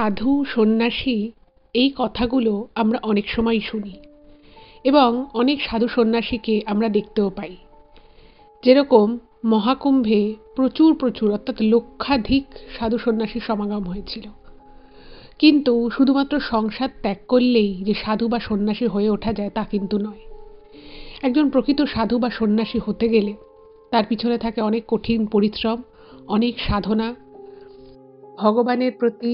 সাধু সন্ন্যাসী এই কথাগুলো আমরা অনেক সময়ই শুনি এবং অনেক সাধু সন্ন্যাসীকে আমরা দেখতেও পাই। যেরকম মহাকুম্ভে প্রচুর প্রচুর অর্থাৎ লক্ষাধিক সাধু সন্ন্যাসীর সমাগম হয়েছিল। কিন্তু শুধুমাত্র সংসার ত্যাগ করলেই যে সাধু বা সন্ন্যাসী হয়ে ওঠা যায় তা কিন্তু নয়। একজন প্রকৃত সাধু বা সন্ন্যাসী হতে গেলে তার পিছনে থাকে অনেক কঠিন পরিশ্রম, অনেক সাধনা, ভগবানের প্রতি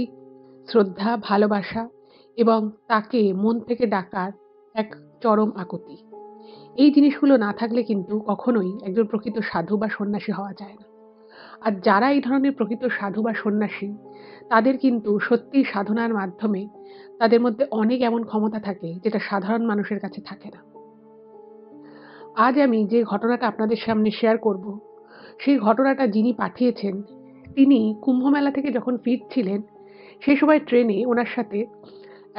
শ্রদ্ধা, ভালোবাসা এবং তাকে মন থেকে ডাকার এক চরম আকুতি। এই জিনিসগুলো না থাকলে কিন্তু কখনোই একজন প্রকৃত সাধু বা সন্ন্যাসী হওয়া যায় না। আর যারা এই ধরনের প্রকৃত সাধু বা সন্ন্যাসী, তাদের কিন্তু সত্যিই সাধনার মাধ্যমে তাদের মধ্যে অনেক এমন ক্ষমতা থাকে যেটা সাধারণ মানুষের কাছে থাকে না। আজ আমি যে ঘটনাটা আপনাদের সামনে শেয়ার করব, সেই ঘটনাটা যিনি পাঠিয়েছেন, তিনি কুম্ভমেলা থেকে যখন ফিরছিলেন সেই সময় ট্রেনে ওনার সাথে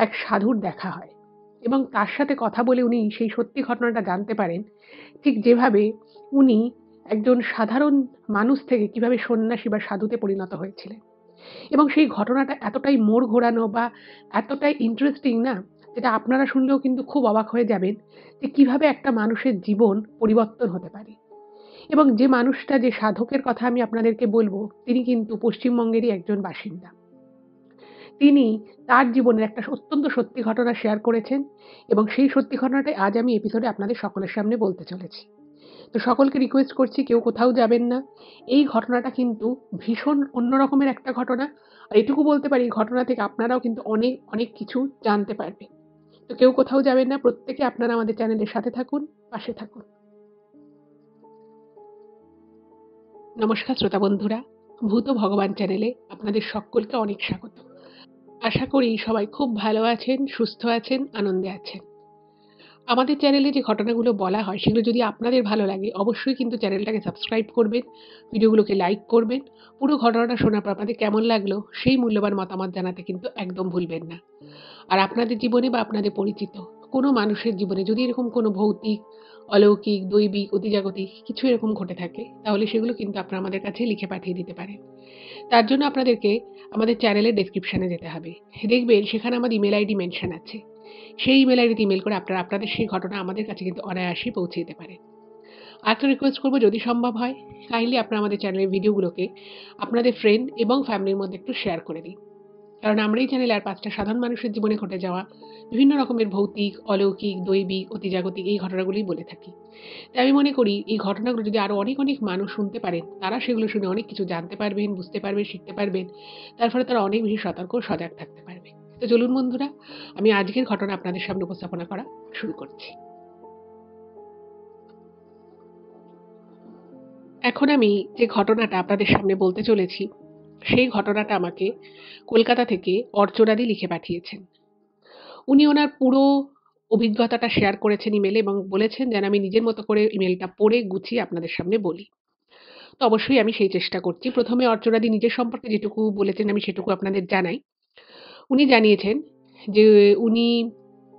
এক সাধুর দেখা হয় এবং তার সাথে কথা বলে উনি সেই সত্যি ঘটনাটা জানতে পারেন, ঠিক যেভাবে উনি একজন সাধারণ মানুষ থেকে কিভাবে সন্ন্যাসী বা সাধুতে পরিণত হয়েছিলেন। এবং সেই ঘটনাটা এতটাই মোড় ঘোরানো বা এতটাই ইন্টারেস্টিং না, যেটা আপনারা শুনলেও কিন্তু খুব অবাক হয়ে যাবেন যে কিভাবে একটা মানুষের জীবন পরিবর্তন হতে পারে। এবং যে মানুষটা, যে সাধকের কথা আমি আপনাদেরকে বলবো, তিনি কিন্তু পশ্চিমবঙ্গেরই একজন বাসিন্দা। তিনি তার জীবনের একটা অত্যন্ত সত্যি ঘটনা শেয়ার করেছেন এবং সেই সত্যি ঘটনাটাই আজ আমি এপিসোডে আপনাদের সকলের সামনে বলতে চলেছি। তো সকলকে রিকোয়েস্ট করছি কেউ কোথাও যাবেন না। এই ঘটনাটা কিন্তু ভীষণ অন্য রকমের একটা ঘটনা। আর এটুকু বলতে পারি, ঘটনা থেকে আপনারাও কিন্তু অনেক অনেক কিছু জানতে পারবেন। তো কেউ কোথাও যাবেন না, প্রত্যেকে আপনারা আমাদের চ্যানেলের সাথে থাকুন, পাশে থাকুন। নমস্কার শ্রোতা বন্ধুরা, ভূত ভগবান চ্যানেলে আপনাদের সকলকে অনেক স্বাগত। আশা করি সবাই খুব ভালো আছেন, সুস্থ আছেন, আনন্দে আছেন। আমাদের চ্যানেলে যে ঘটনাগুলো বলা হয় সেগুলো যদি আপনাদের ভালো লাগে, অবশ্যই কিন্তু চ্যানেলটাকে সাবস্ক্রাইব করবেন, ভিডিওগুলোকে লাইক করবেন। পুরো ঘটনাটা শোনার পর আপনাদের কেমন লাগলো সেই মূল্যবান মতামত জানাতে কিন্তু একদম ভুলবেন না। আর আপনাদের জীবনে বা আপনাদের পরিচিত কোনো মানুষের জীবনে যদি এরকম কোনো ভৌতিক, অলৌকিক, দৈবিক, অতিজাগতিক কিছু এরকম ঘটে থাকে, তাহলে সেগুলো কিন্তু আপনারা আমাদের কাছে লিখে পাঠিয়ে দিতে পারেন। তার জন্য আপনাদেরকে আমাদের চ্যানেলের ডেসক্রিপশনে যেতে হবে। দেখবেন সেখানে আমার ইমেল আইডি মেনশন আছে। সেই ইমেল আইডিতে ইমেল করে আপনারা আপনাদের সেই ঘটনা আমাদের কাছে কিন্তু অনায়াসেই পৌঁছে দিতে পারেন। আরেকটা রিকোয়েস্ট করবো, যদি সম্ভব হয় কাইন্ডলি আপনারা আমাদের চ্যানেলের ভিডিওগুলোকে আপনাদের ফ্রেন্ড এবং ফ্যামিলির মধ্যে একটু শেয়ার করে দিন। কারণ আমরা এই চ্যানেলে আর ৫টা সাধারণ মানুষের জীবনে ঘটে যাওয়া বিভিন্ন রকমের ভৌতিক, অলৌকিক, দৈবিক, অতিজাগতিক এই ঘটনাগুলোই বলে থাকি। তাই আমি মনে করি এই ঘটনাগুলো যদি আরো অনেক অনেক মানুষ শুনতে পারেন, তারা সেগুলো শুনে অনেক কিছু জানতে পারবেন, বুঝতে পারবেন, শিখতে পারবেন। তার ফলে তারা অনেক বেশি সতর্ক ও সজাগ থাকতে পারবে। তো চলুন বন্ধুরা, আমি আজকের ঘটনা আপনাদের সামনে উপস্থাপনা করা শুরু করছি। এখন আমি যে ঘটনাটা আপনাদের সামনে বলতে চলেছি, সেই ঘটনাটা আমাকে কলকাতা থেকে অর্চনাদি লিখে পাঠিয়েছেন। উনি ওনার পুরো অভিজ্ঞতাটা শেয়ার করেছেন ইমেলে এবং বলেছেন যেন আমি নিজের মতো করে ইমেলটা পড়ে গুছিয়ে আপনাদের সামনে বলি। তো অবশ্যই আমি সেই চেষ্টা করছি। ১ম এ অর্চনাদি নিজের সম্পর্কে যেটুকু বলেছেন আমি সেটুকু আপনাদের জানাই। উনি জানিয়েছেন যে উনি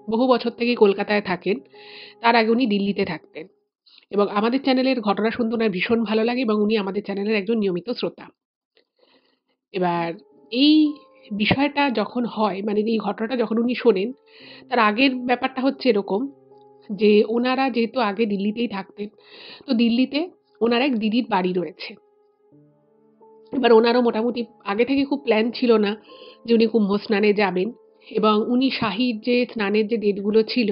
বহু বছর থেকেই কলকাতায় থাকেন। তার আগে উনি দিল্লিতে থাকতেন এবং আমাদের চ্যানেলের ঘটনা শুনতে উনার ভীষণ ভালো লাগে এবং উনি আমাদের চ্যানেলের একজন নিয়মিত শ্রোতা। এবার এই বিষয়টা যখন হয়, মানে এই ঘটনাটা যখন উনি শোনেন, তার আগের ব্যাপারটা হচ্ছে এরকম যে ওনারা যেহেতু আগে দিল্লিতেই থাকতেন, তো দিল্লিতে ওনার এক দিদির বাড়ি রয়েছে। এবার ওনারও মোটামুটি আগে থেকে খুব প্ল্যান ছিল না যে উনি কুম্ভ স্নানে যাবেন এবং উনি শাহী যে স্নানের যে ডেটগুলো ছিল,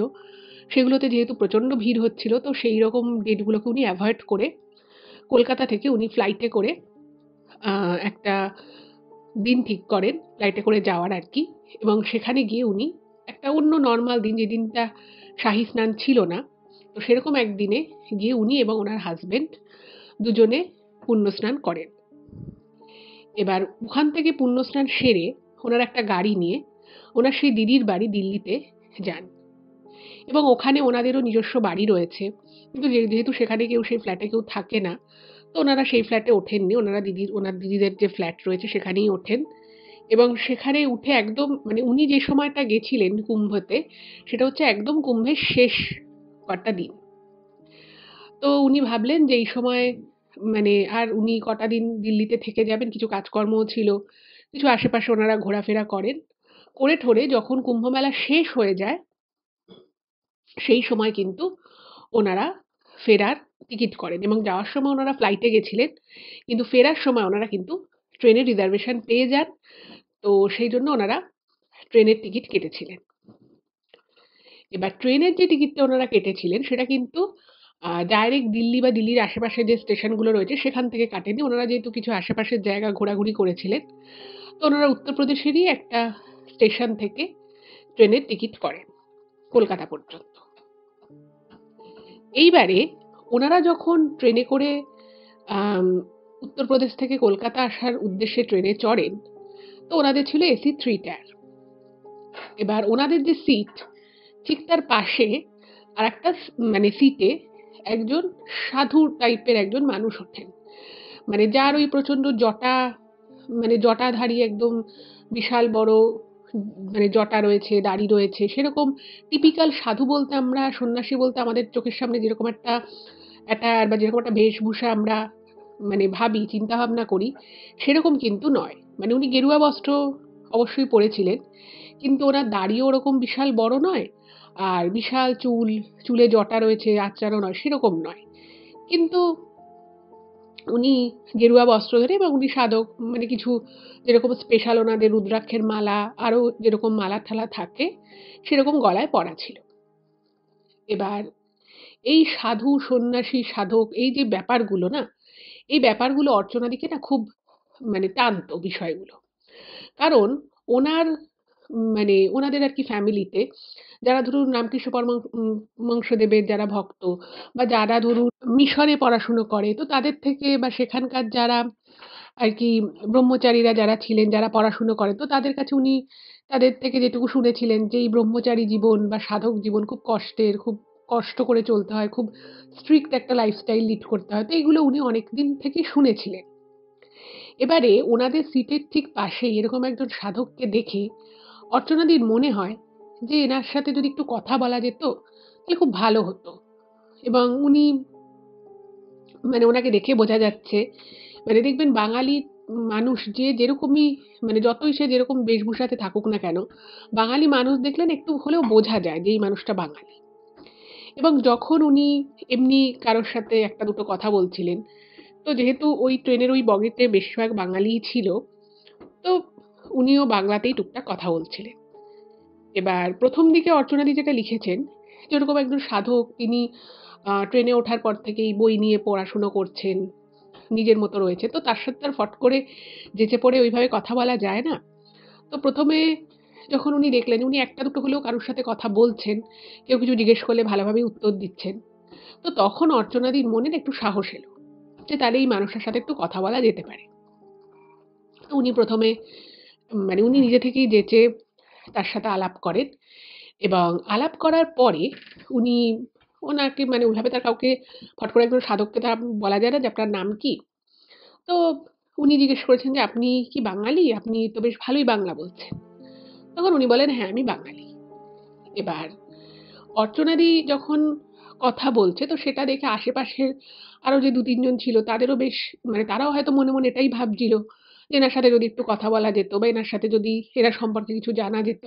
সেগুলোতে যেহেতু প্রচণ্ড ভিড় হচ্ছিল, তো সেই রকম ডেটগুলোকে উনি অ্যাভয়েড করে কলকাতা থেকে উনি ফ্লাইটে করে একটা দিন ঠিক করেন ফ্লাইটে করে যাওয়ার আর কি। এবং সেখানে গিয়ে উনি একটা অন্য নর্মাল দিন, যে দিনটা শাহী স্নান ছিল না, তো সেরকম একদিনে গিয়ে উনি এবং ওনার হাজবেন্ড দুজনে পুণ্য স্নান করেন। এবার ওখান থেকে পুণ্যস্নান সেরে ওনার একটা গাড়ি নিয়ে ওনার সেই দিদির বাড়ি দিল্লিতে যান এবং ওখানে ওনাদেরও নিজস্ব বাড়ি রয়েছে। কিন্তু যেহেতু সেখানে কেউ, সেই ফ্ল্যাটে কেউ থাকে না, তো ওনারা সেই ফ্ল্যাটে ওঠেননি। ওনার দিদিদের যে ফ্ল্যাট রয়েছে সেখানেই ওঠেন এবং সেখানে উঠে একদম, মানে উনি যে সময়টা গেছিলেন কুম্ভতে, সেটা হচ্ছে একদম কুম্ভের শেষ কটা দিন। তো উনি ভাবলেন যে এই সময়, মানে আর উনি কটা দিন দিল্লিতে থেকে যাবেন, কিছু কাজকর্মও ছিল, কিছু আশেপাশে ওনারা ঘোরাফেরা করেন। করে ঠোরে যখন কুম্ভমেলা শেষ হয়ে যায়, সেই সময় কিন্তু ওনারা ফেরার টিকিট করেন এবং যাওয়ার সময় ওনারা ফ্লাইটে গেছিলেন। কিন্তু ফেরার সময় ওনারা কিন্তু ট্রেনের রিজার্ভেশন পেয়ে যান। তো সেই জন্য ওনারা ট্রেনের টিকিট কেটেছিলেন। এবার ট্রেনের যে টিকিটটা ওনারা কেটেছিলেন সেটা কিন্তু ডাইরেক্ট দিল্লি বা দিল্লির আশেপাশে যে স্টেশনগুলো রয়েছে সেখান থেকে কাটেনি। ওনারা যেহেতু কিছু আশেপাশের জায়গা ঘোরাঘুরি করেছিলেন, তো ওনারা উত্তরপ্রদেশেরই একটা স্টেশন থেকে ট্রেনের টিকিট করেন কলকাতা পর্যন্ত। এইবারে ওনারা যখন ট্রেনে করে আম উত্তরপ্রদেশ থেকে কলকাতা আসার উদ্দেশ্যে ট্রেনে চড়েন, তো ওনাদের ছিল এসি 3 টায়ার। এবার ওনাদের যে সিট, ঠিক তার পাশে আরেকটা মানে সিটে একজন সাধু টাইপের একজন মানুষ ওঠেন। মানে যার ওই প্রচণ্ড জটা, মানে জটাধারী একদম বিশাল বড় মানে জটা রয়েছে, দাড়ি রয়েছে। সেরকম টিপিক্যাল সাধু বলতে আমরা, সন্ন্যাসী বলতে আমাদের চোখের সামনে যেরকম একটা অ্যাটায়ার বা যেরকম একটা বেশভূষা আমরা মানে ভাবি, চিন্তাভাবনা করি, সেরকম কিন্তু নয়। মানে উনি গেরুয়া বস্ত্র অবশ্যই পরেছিলেন, কিন্তু ওনার দাড়িও ওরকম বিশাল বড় নয়, আর বিশাল চুল, চুলে জটা রয়েছে, আঁচড়ানো নয়, সেরকম নয়। কিন্তু উনি গেরুয়া বস্ত্র ধরে এবং উনি সাধক, মানে কিছু যেরকম স্পেশাল ওনাদের রুদ্রাক্ষের মালা, আরও যেরকম মালা-ঠালা থাকে, সেরকম গলায় পরা ছিল। এবার এই সাধু, সন্ন্যাসী, সাধক এই যে ব্যাপারগুলো না, এই ব্যাপারগুলো অর্চনাদিকে না খুব মানে টানতো বিষয়গুলো। কারণ ওনার মানে ওনাদের আর কি ফ্যামিলিতে যারা ধরুন রামকৃষ্ণ পরমহংসদেবের যারা ভক্ত বা যারা ধরুন মিশনে পড়াশুনো করে, তো তাদের থেকে বা সেখানকার যারা আর কি ব্রহ্মচারীরা যারা ছিলেন, যারা পড়াশুনো করে, তো তাদের কাছে উনি তাদের থেকে যেটুকু শুনেছিলেন যে এই ব্রহ্মচারী জীবন বা সাধক জীবন খুব কষ্টের, খুব কষ্ট করে চলতে হয়, খুব স্ট্রিক্ট একটা লাইফস্টাইল লিড করতে হয়। তো এগুলো উনি অনেকদিন থেকেই শুনেছিলেন। এবারে ওনাদের সিটের ঠিক পাশেই এরকম একজন সাধককে দেখে অর্চনাদির মনে হয় যে এনার সাথে যদি একটু কথা বলা যেত তাহলে খুব ভালো হতো। এবং উনি মানে ওনাকে দেখে বোঝা যাচ্ছে, মানে দেখবেন বাঙালি মানুষ যে যেরকমই মানে যতই সে যেরকম বেশভূষাতে থাকুক না কেন, বাঙালি মানুষ দেখলেন একটু হলেও বোঝা যায় যে এই মানুষটা বাঙালি। এবং যখন উনি এমনি কারোর সাথে একটা দুটো কথা বলছিলেন, তো যেহেতু ওই ট্রেনের ওই বগিতে বেশিরভাগ বাঙালিই ছিল, তো উনিও বাংলাতেই টুকটাক কথা বলছিলেন। এবার প্রথম দিকে অর্চনাদি যেটা লিখেছেন, যেরকম একজন সাধক তিনি ট্রেনে ওঠার পর থেকেই বই নিয়ে পড়াশুনো করছেন, নিজের মতো রয়েছে। তো তার সাথে আর ফট করে যেচে পড়ে ওইভাবে কথা বলা যায় না। তো ১ম এ যখন উনি দেখলেন উনি একটা দুটো হলেও কারোর সাথে কথা বলছেন, কেউ কিছু জিজ্ঞেস করলে ভালোভাবেই উত্তর দিচ্ছেন। তো তখন অর্চনাদির মনে না একটু সাহস এলো যে তাহলে এই মানুষটার সাথে একটু কথা বলা যেতে পারে। তো উনি ১ম এ মানে উনি নিজে থেকেই যেচে তার সাথে আলাপ করেন এবং আলাপ করার পরে উনি ওনাকে মানে ওইভাবে তার কাউকে ফট করে একজন সাধককে তো বলা যায় না যে আপনার নাম কি? তো উনি জিজ্ঞেস করেছেন যে, "আপনি কি বাঙালি? আপনি তো বেশ ভালোই বাংলা বলছেন।" তখন উনি বলেন, "হ্যাঁ, আমি বাঙালি।" এবার অর্চনাদি যখন কথা বলছে তো সেটা দেখে আশেপাশের আরো যে ২-৩ জন ছিল তাদেরও বেশ মানে তারাও হয়তো মনে, মনে এটাই ভাবছিল যে এনার সাথে যদি একটু কথা বলা যেত বা এনার সাথে যদি এরা সম্পর্কে কিছু জানা যেত।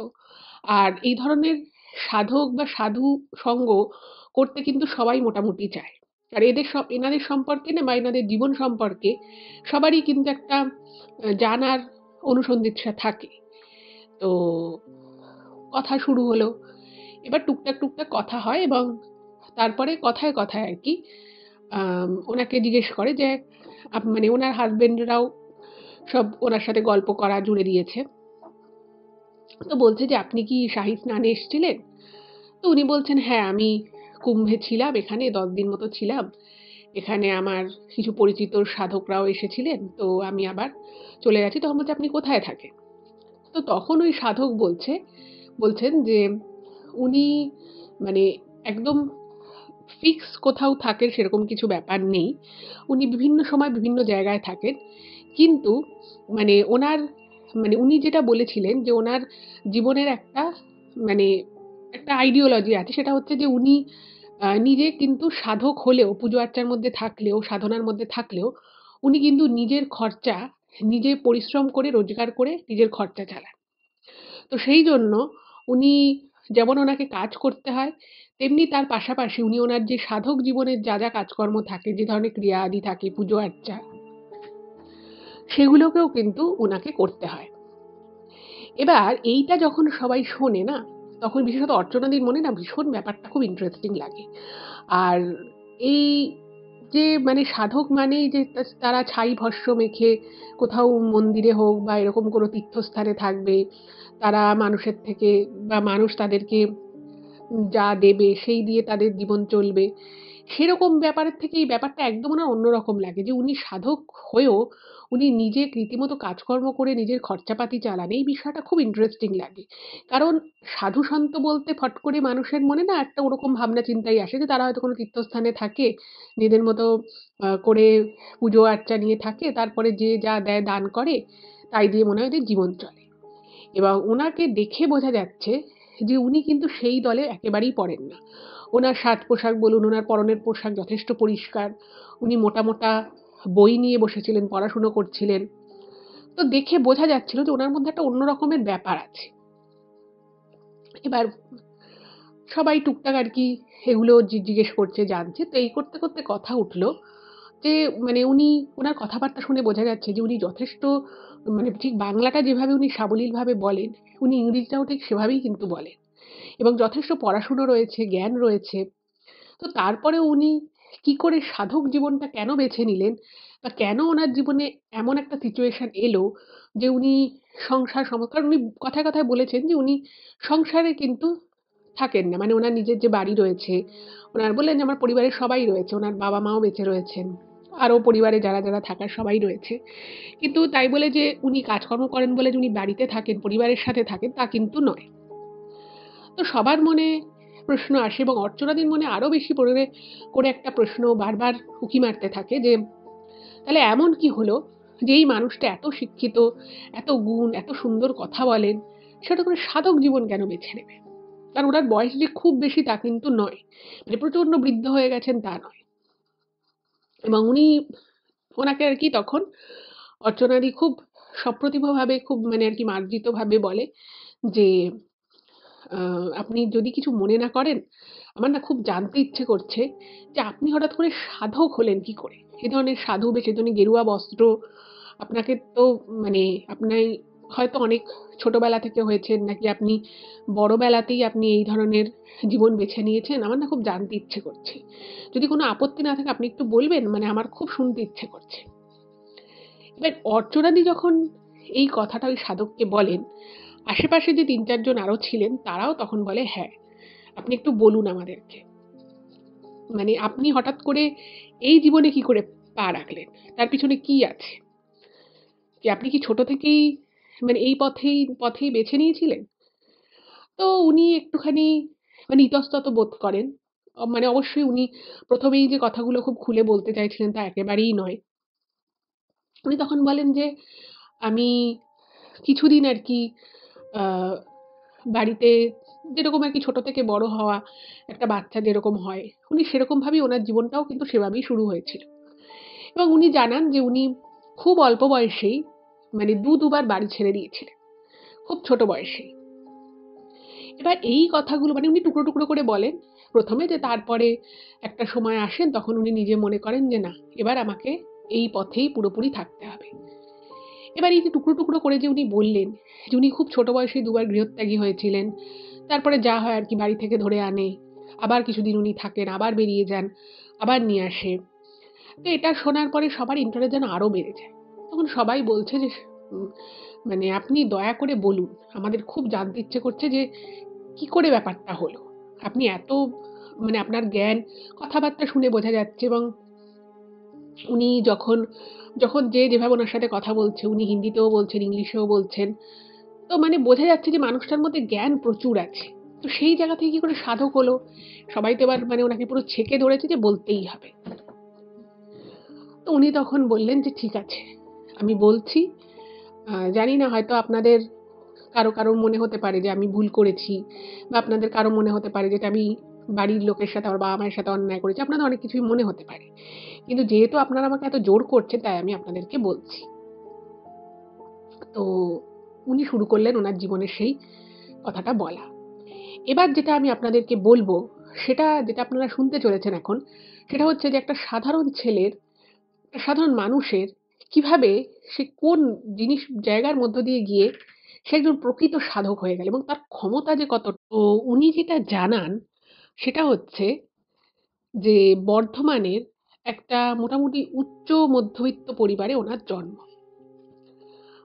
আর এই ধরনের সাধক বা সাধু সঙ্গ করতে কিন্তু সবাই মোটামুটি চায়। আর এনাদের সম্পর্কে না বা এনাদের জীবন সম্পর্কে সবারই কিন্তু একটা জানার অনুসন্ধিৎসা থাকে। তো কথা শুরু হলো। এবার টুকটাক, টুকটাক কথা হয় এবং তারপরে কথায়, কথায় আরকি ওনাকে জিজ্ঞেস করে যে মানে ওনার হাসব্যান্ডরাও সব ওনার সাথে গল্প করা জুড়ে দিয়েছে। তো বলছে যে, "আপনি কি শাহী স্নানে এসছিলেন?" তো উনি বলছেন, "হ্যাঁ, আমি কুম্ভে ছিলাম, এখানে ১০ দিন মতো ছিলাম। এখানে আমার কিছু পরিচিত সাধকরাও এসেছিলেন। তো আমি আবার চলে গেছি।" তখন বলছে, "আপনি কোথায় থাকেন?" তো তখন ওই সাধক বলছেন যে উনি মানে একদম ফিক্স কোথাও থাকেন সেরকম কিছু ব্যাপার নেই। উনি বিভিন্ন সময় বিভিন্ন জায়গায় থাকেন। কিন্তু মানে উনি যেটা বলেছিলেন যে ওনার জীবনের একটা মানে একটা আইডিওলজি আছে, সেটা হচ্ছে যে উনি নিজে কিন্তু সাধক হলেও, পুজো আর্চার মধ্যে থাকলেও, সাধনার মধ্যে থাকলেও উনি কিন্তু নিজের খরচা নিজে পরিশ্রম করে রোজগার করে নিজের খরচা চালান। তো সেই জন্য উনি যেমন ওনাকে কাজ করতে হয়, তেমনি তার পাশাপাশি উনি ওনার যে সাধক জীবনের যা কাজকর্ম থাকে, যে ধরনের ক্রিয়া আদি থাকে, পুজো আর্চা, সেগুলোকেও কিন্তু উনাকে করতে হয়। এবার এইটা যখন সবাই শোনে না, তখন বিশেষত অর্চনাদির মনে না ভীষণ ব্যাপারটা খুব ইন্টারেস্টিং লাগে। আর এই যে মানে সাধক মানেই যে তারা ছাই ভস্ম মেখে কোথাও মন্দিরে হোক বা এরকম কোনো তীর্থস্থানে থাকবে, তারা মানুষের থেকে বা মানুষ তাদেরকে যা দেবে সেই দিয়ে তাদের জীবন চলবে, সেরকম ব্যাপারের থেকে এই ব্যাপারটা একদম ওনার অন্যরকম লাগে, যে উনি সাধক হয়েও উনি নিজে রীতিমতো কাজকর্ম করে নিজের খরচাপাতি চালান। এই বিষয়টা খুব ইন্টারেস্টিং লাগে। কারণ সাধু সন্ত বলতে ফট করে মানুষের মনে না একটা ওরকম ভাবনা চিন্তাই আসে যে তারা হয়তো কোনো তীর্থস্থানে থাকে, নিজেদের মতো করে পুজো আর্চা নিয়ে থাকে, তারপরে যে যা দেয় দান করে, তাই দিয়ে মনে হয় যে জীবন চলে। এবং ওনাকে দেখে বোঝা যাচ্ছে যে উনি কিন্তু সেই দলে একেবারেই পড়েন না। ওনার সাজ পোশাক বলুন, ওনার পরনের পোশাক যথেষ্ট পরিষ্কার। উনি মোটা মোটা বই নিয়ে বসেছিলেন, পড়াশুনো করছিলেন। তো দেখে বোঝা যাচ্ছিল যে ওনার মধ্যে একটা অন্য রকমের ব্যাপার আছে। এবার সবাই টুকটাক আর কি এগুলো জিজ্ঞেস করছে, জানছে। তো এই করতে করতে কথা উঠলো যে মানে উনি, ওনার কথাবার্তা শুনে বোঝা যাচ্ছে যে উনি যথেষ্ট মানে ঠিক বাংলাটা যেভাবে উনি সাবলীলভাবে বলেন, উনি ইংরেজিটাও ঠিক সেভাবেই কিন্তু বলেন, এবং যথেষ্ট পড়াশুনো রয়েছে, জ্ঞান রয়েছে। তো তারপরেও উনি কি করে সাধক জীবনটা কেন বেছে নিলেন, বা কেন ওনার জীবনে এমন একটা সিচুয়েশন এলো যে উনি কারণ উনি কথায় কথায় বলেছেন যে উনি সংসারে কিন্তু থাকেন না। মানে ওনার নিজের যে বাড়ি রয়েছে, ওনার বললেন যে আমার পরিবারের সবাই রয়েছে, ওনার বাবা মাও বেঁচে রয়েছেন, আরও পরিবারে যারা থাকার সবাই রয়েছে। কিন্তু তাই বলে যে উনি কাজকর্ম করেন বলে যে উনি বাড়িতে থাকেন, পরিবারের সাথে থাকেন, তা কিন্তু নয়। তো সবার মনে প্রশ্ন আসে, এবং অর্চনাদির মনে আরো বেশি করে একটা প্রশ্ন বারবার উঁকি মারতে থাকে যে তাহলে এমন কি হলো যে এই মানুষটা এত শিক্ষিত, এত গুণ, এত সুন্দর কথা বলেন, সেটা করে সাধক জীবন কেন বেছে নেবে? কারণ ওনার বয়স যে খুব বেশি তা কিন্তু নয়, মানে প্রচন্ড বৃদ্ধ হয়ে গেছেন তা নয়। এবং উনি ওনাকে আর কি তখন অর্চনাদি খুব সপ্রতিভভাবে, খুব মানে আর কি মার্জিতভাবে বলে যে আপনি যদি কিছু মনে না করেন, আমার না খুব জানতে ইচ্ছে করছে যে আপনি হঠাৎ করে সাধক হলেন কি করে? এ ধরনের সাধু বেশ, এ ধরনের গেরুয়া বস্ত্র, আপনাকে তো মানে আপনি হয়তো অনেক ছোটবেলা থেকে হয়েছেন, নাকি আপনি বড়বেলাতেই আপনি এই ধরনের জীবন বেছে নিয়েছেন? আমার না খুব জানতে ইচ্ছে করছে। যদি কোনো আপত্তি না থাকে আপনি একটু বলবেন? মানে আমার খুব শুনতে ইচ্ছে করছে। এবার অর্চনাদি যখন এই কথাটা ওই সাধককে বলেন, আশেপাশে যে ৩-৪ জন আরো ছিলেন তারাও তখন বলে, "হ্যাঁ, আপনি একটু বলুন আমাদেরকে। মানে আপনি হঠাৎ করে এই জীবনে কি করে পা রাখলেন? তার পিছনে কি আছে? যে আপনি কি ছোট থেকেই মানে এই পথেই বেছে নিয়েছিলেন?" তো উনি একটুখানি মানে ইতস্তত বোধ করেন। মানে অবশ্যই উনি ১ম এই যে কথাগুলো খুব খুলে বলতে চাইছিলেন তা একেবারেই নয়। উনি তখন বলেন যে, "আমি কিছুদিন আরকি আ বাড়িতে যেরকম আরকি ছোট থেকে বড় হওয়া একটা বাচ্চা যেরকম হয়, উনি সেরকমভাবেই ওনার জীবনটাও কিন্তু সেভাবেই শুরু হয়েছিল।" এবং উনি জানান যে উনি খুব অল্প বয়সেই মানে দুবার বাড়ি ছেড়ে দিয়েছিলেন। খুব ছোট বয়সেই। এবার এই কথাগুলো মানে উনি টুকরো টুকরো করে বলেন। ১ম এ যে তারপরে একটা সময় আসেন তখন উনি নিজে মনে করেন যে না, এবার আমাকে এই পথেই পুরোপুরি থাকতে হবে। এবার এই যে টুকরো টুকরো করে যে উনি বললেন যে উনি খুব ছোট বয়সেই দুবার গৃহত্যাগী হয়েছিলেন। তারপরে যা হয় আরকি বাড়ি থেকে ধরে আনে। আবার কিছুদিন উনি থাকেন, আবার বেরিয়ে যান, আবার নিয়ে আসে। তো এটা শোনার পরে সবার ইন্টারেস্ট যেন আরো বেড়ে যায়। তখন সবাই বলছে যে উম মানে আপনি দয়া করে বলুন। আমাদের খুব জানতে ইচ্ছে করছে যে কি করে ব্যাপারটা হলো? আপনি এত মানে আপনার জ্ঞান, কথাবার্তা শুনে বোঝা যাচ্ছে, এবং উনি যখন যে যেভাবে উনার সাথে কথা বলছে, উনি হিন্দিতেও বলছেন, ইংলিশেও বলছেন। তো মানে বোঝা যাচ্ছে যে মানুষটার মধ্যে জ্ঞান প্রচুর আছে। তো সেই জায়গা থেকে কি করে সাধক হলো? সবাই তো এবার মানে উনাকে পুরো ছেঁকে ধরেছে যে বলতেই হবে। তো উনি তখন বললেন যে, "ঠিক আছে, আমি বলছি। জানি না হয়তো আপনাদের কারো মনে হতে পারে যে আমি ভুল করেছি, বা আপনাদের কারো মনে হতে পারে যে এটা আমি বাড়ির লোকের সাথে, আমার বাবা-মায়ের সাথে অন্যায় করেছি। আপনাদের অনেক কিছুই মনে হতে পারে। কিন্তু যেহেতু আপনারা আমাকে এত জোর করছেন তাই আমি আপনাদেরকে বলছি।" তো উনি শুরু করলেন ওনার জীবনের সেই কথাটা বলা। এবার যেটা আমি আপনাদেরকে বলবো, যেটা আপনারা শুনতে চলেছেন এখন, সেটা হচ্ছে যে একটা সাধারণ ছেলের, একটা সাধারণ মানুষের কিভাবে সে কোন জায়গার মধ্য দিয়ে গিয়ে সে একজন প্রকৃত সাধক হয়ে গেল এবং তার ক্ষমতা যে কত। তো উনি যেটা জানান সেটা হচ্ছে যে বর্ধমানের একটা মোটামুটি উচ্চ মধ্যবিত্ত পরিবারে ওনার জন্ম।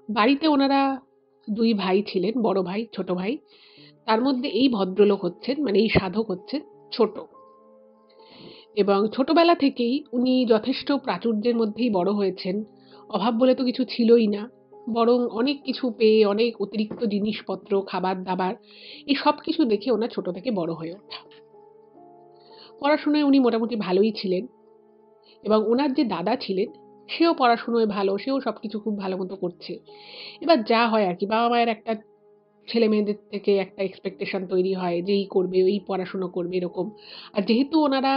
বাড়িতে ওনারা ২ ভাই ছিলেন, বড় ভাই, ছোট ভাই। তার মধ্যে এই ভদ্রলোক হচ্ছেন, মানে এই সাধক হচ্ছেন ছোট। এবং ছোটবেলা থেকেই উনি যথেষ্ট প্রাচুর্যের মধ্যেই বড় হয়েছেন। অভাব বলে তো কিছু ছিলই না। বরং অনেক কিছু পেয়ে, অনেক অতিরিক্ত জিনিসপত্র, খাবার-দাবার, এই সবকিছু দেখে ওনার ছোট থেকে বড় হয়ে ওঠা। পড়াশোনায় উনি মোটামুটি ভালোই ছিলেন এবং ওনার যে দাদা ছিলেন, সেও পড়াশুনোয় ভালো, সেও সবকিছু খুব ভালো মতো করছে। এবার যা হয় আরকি, বাবা-মায়ের একটা ছেলে-মেয়েদের থেকে একটা এক্সপেকটেশন তৈরি হয় যে এই করবে, ওই পড়াশুনো করবে এরকম। আর যেহেতু ওনারা,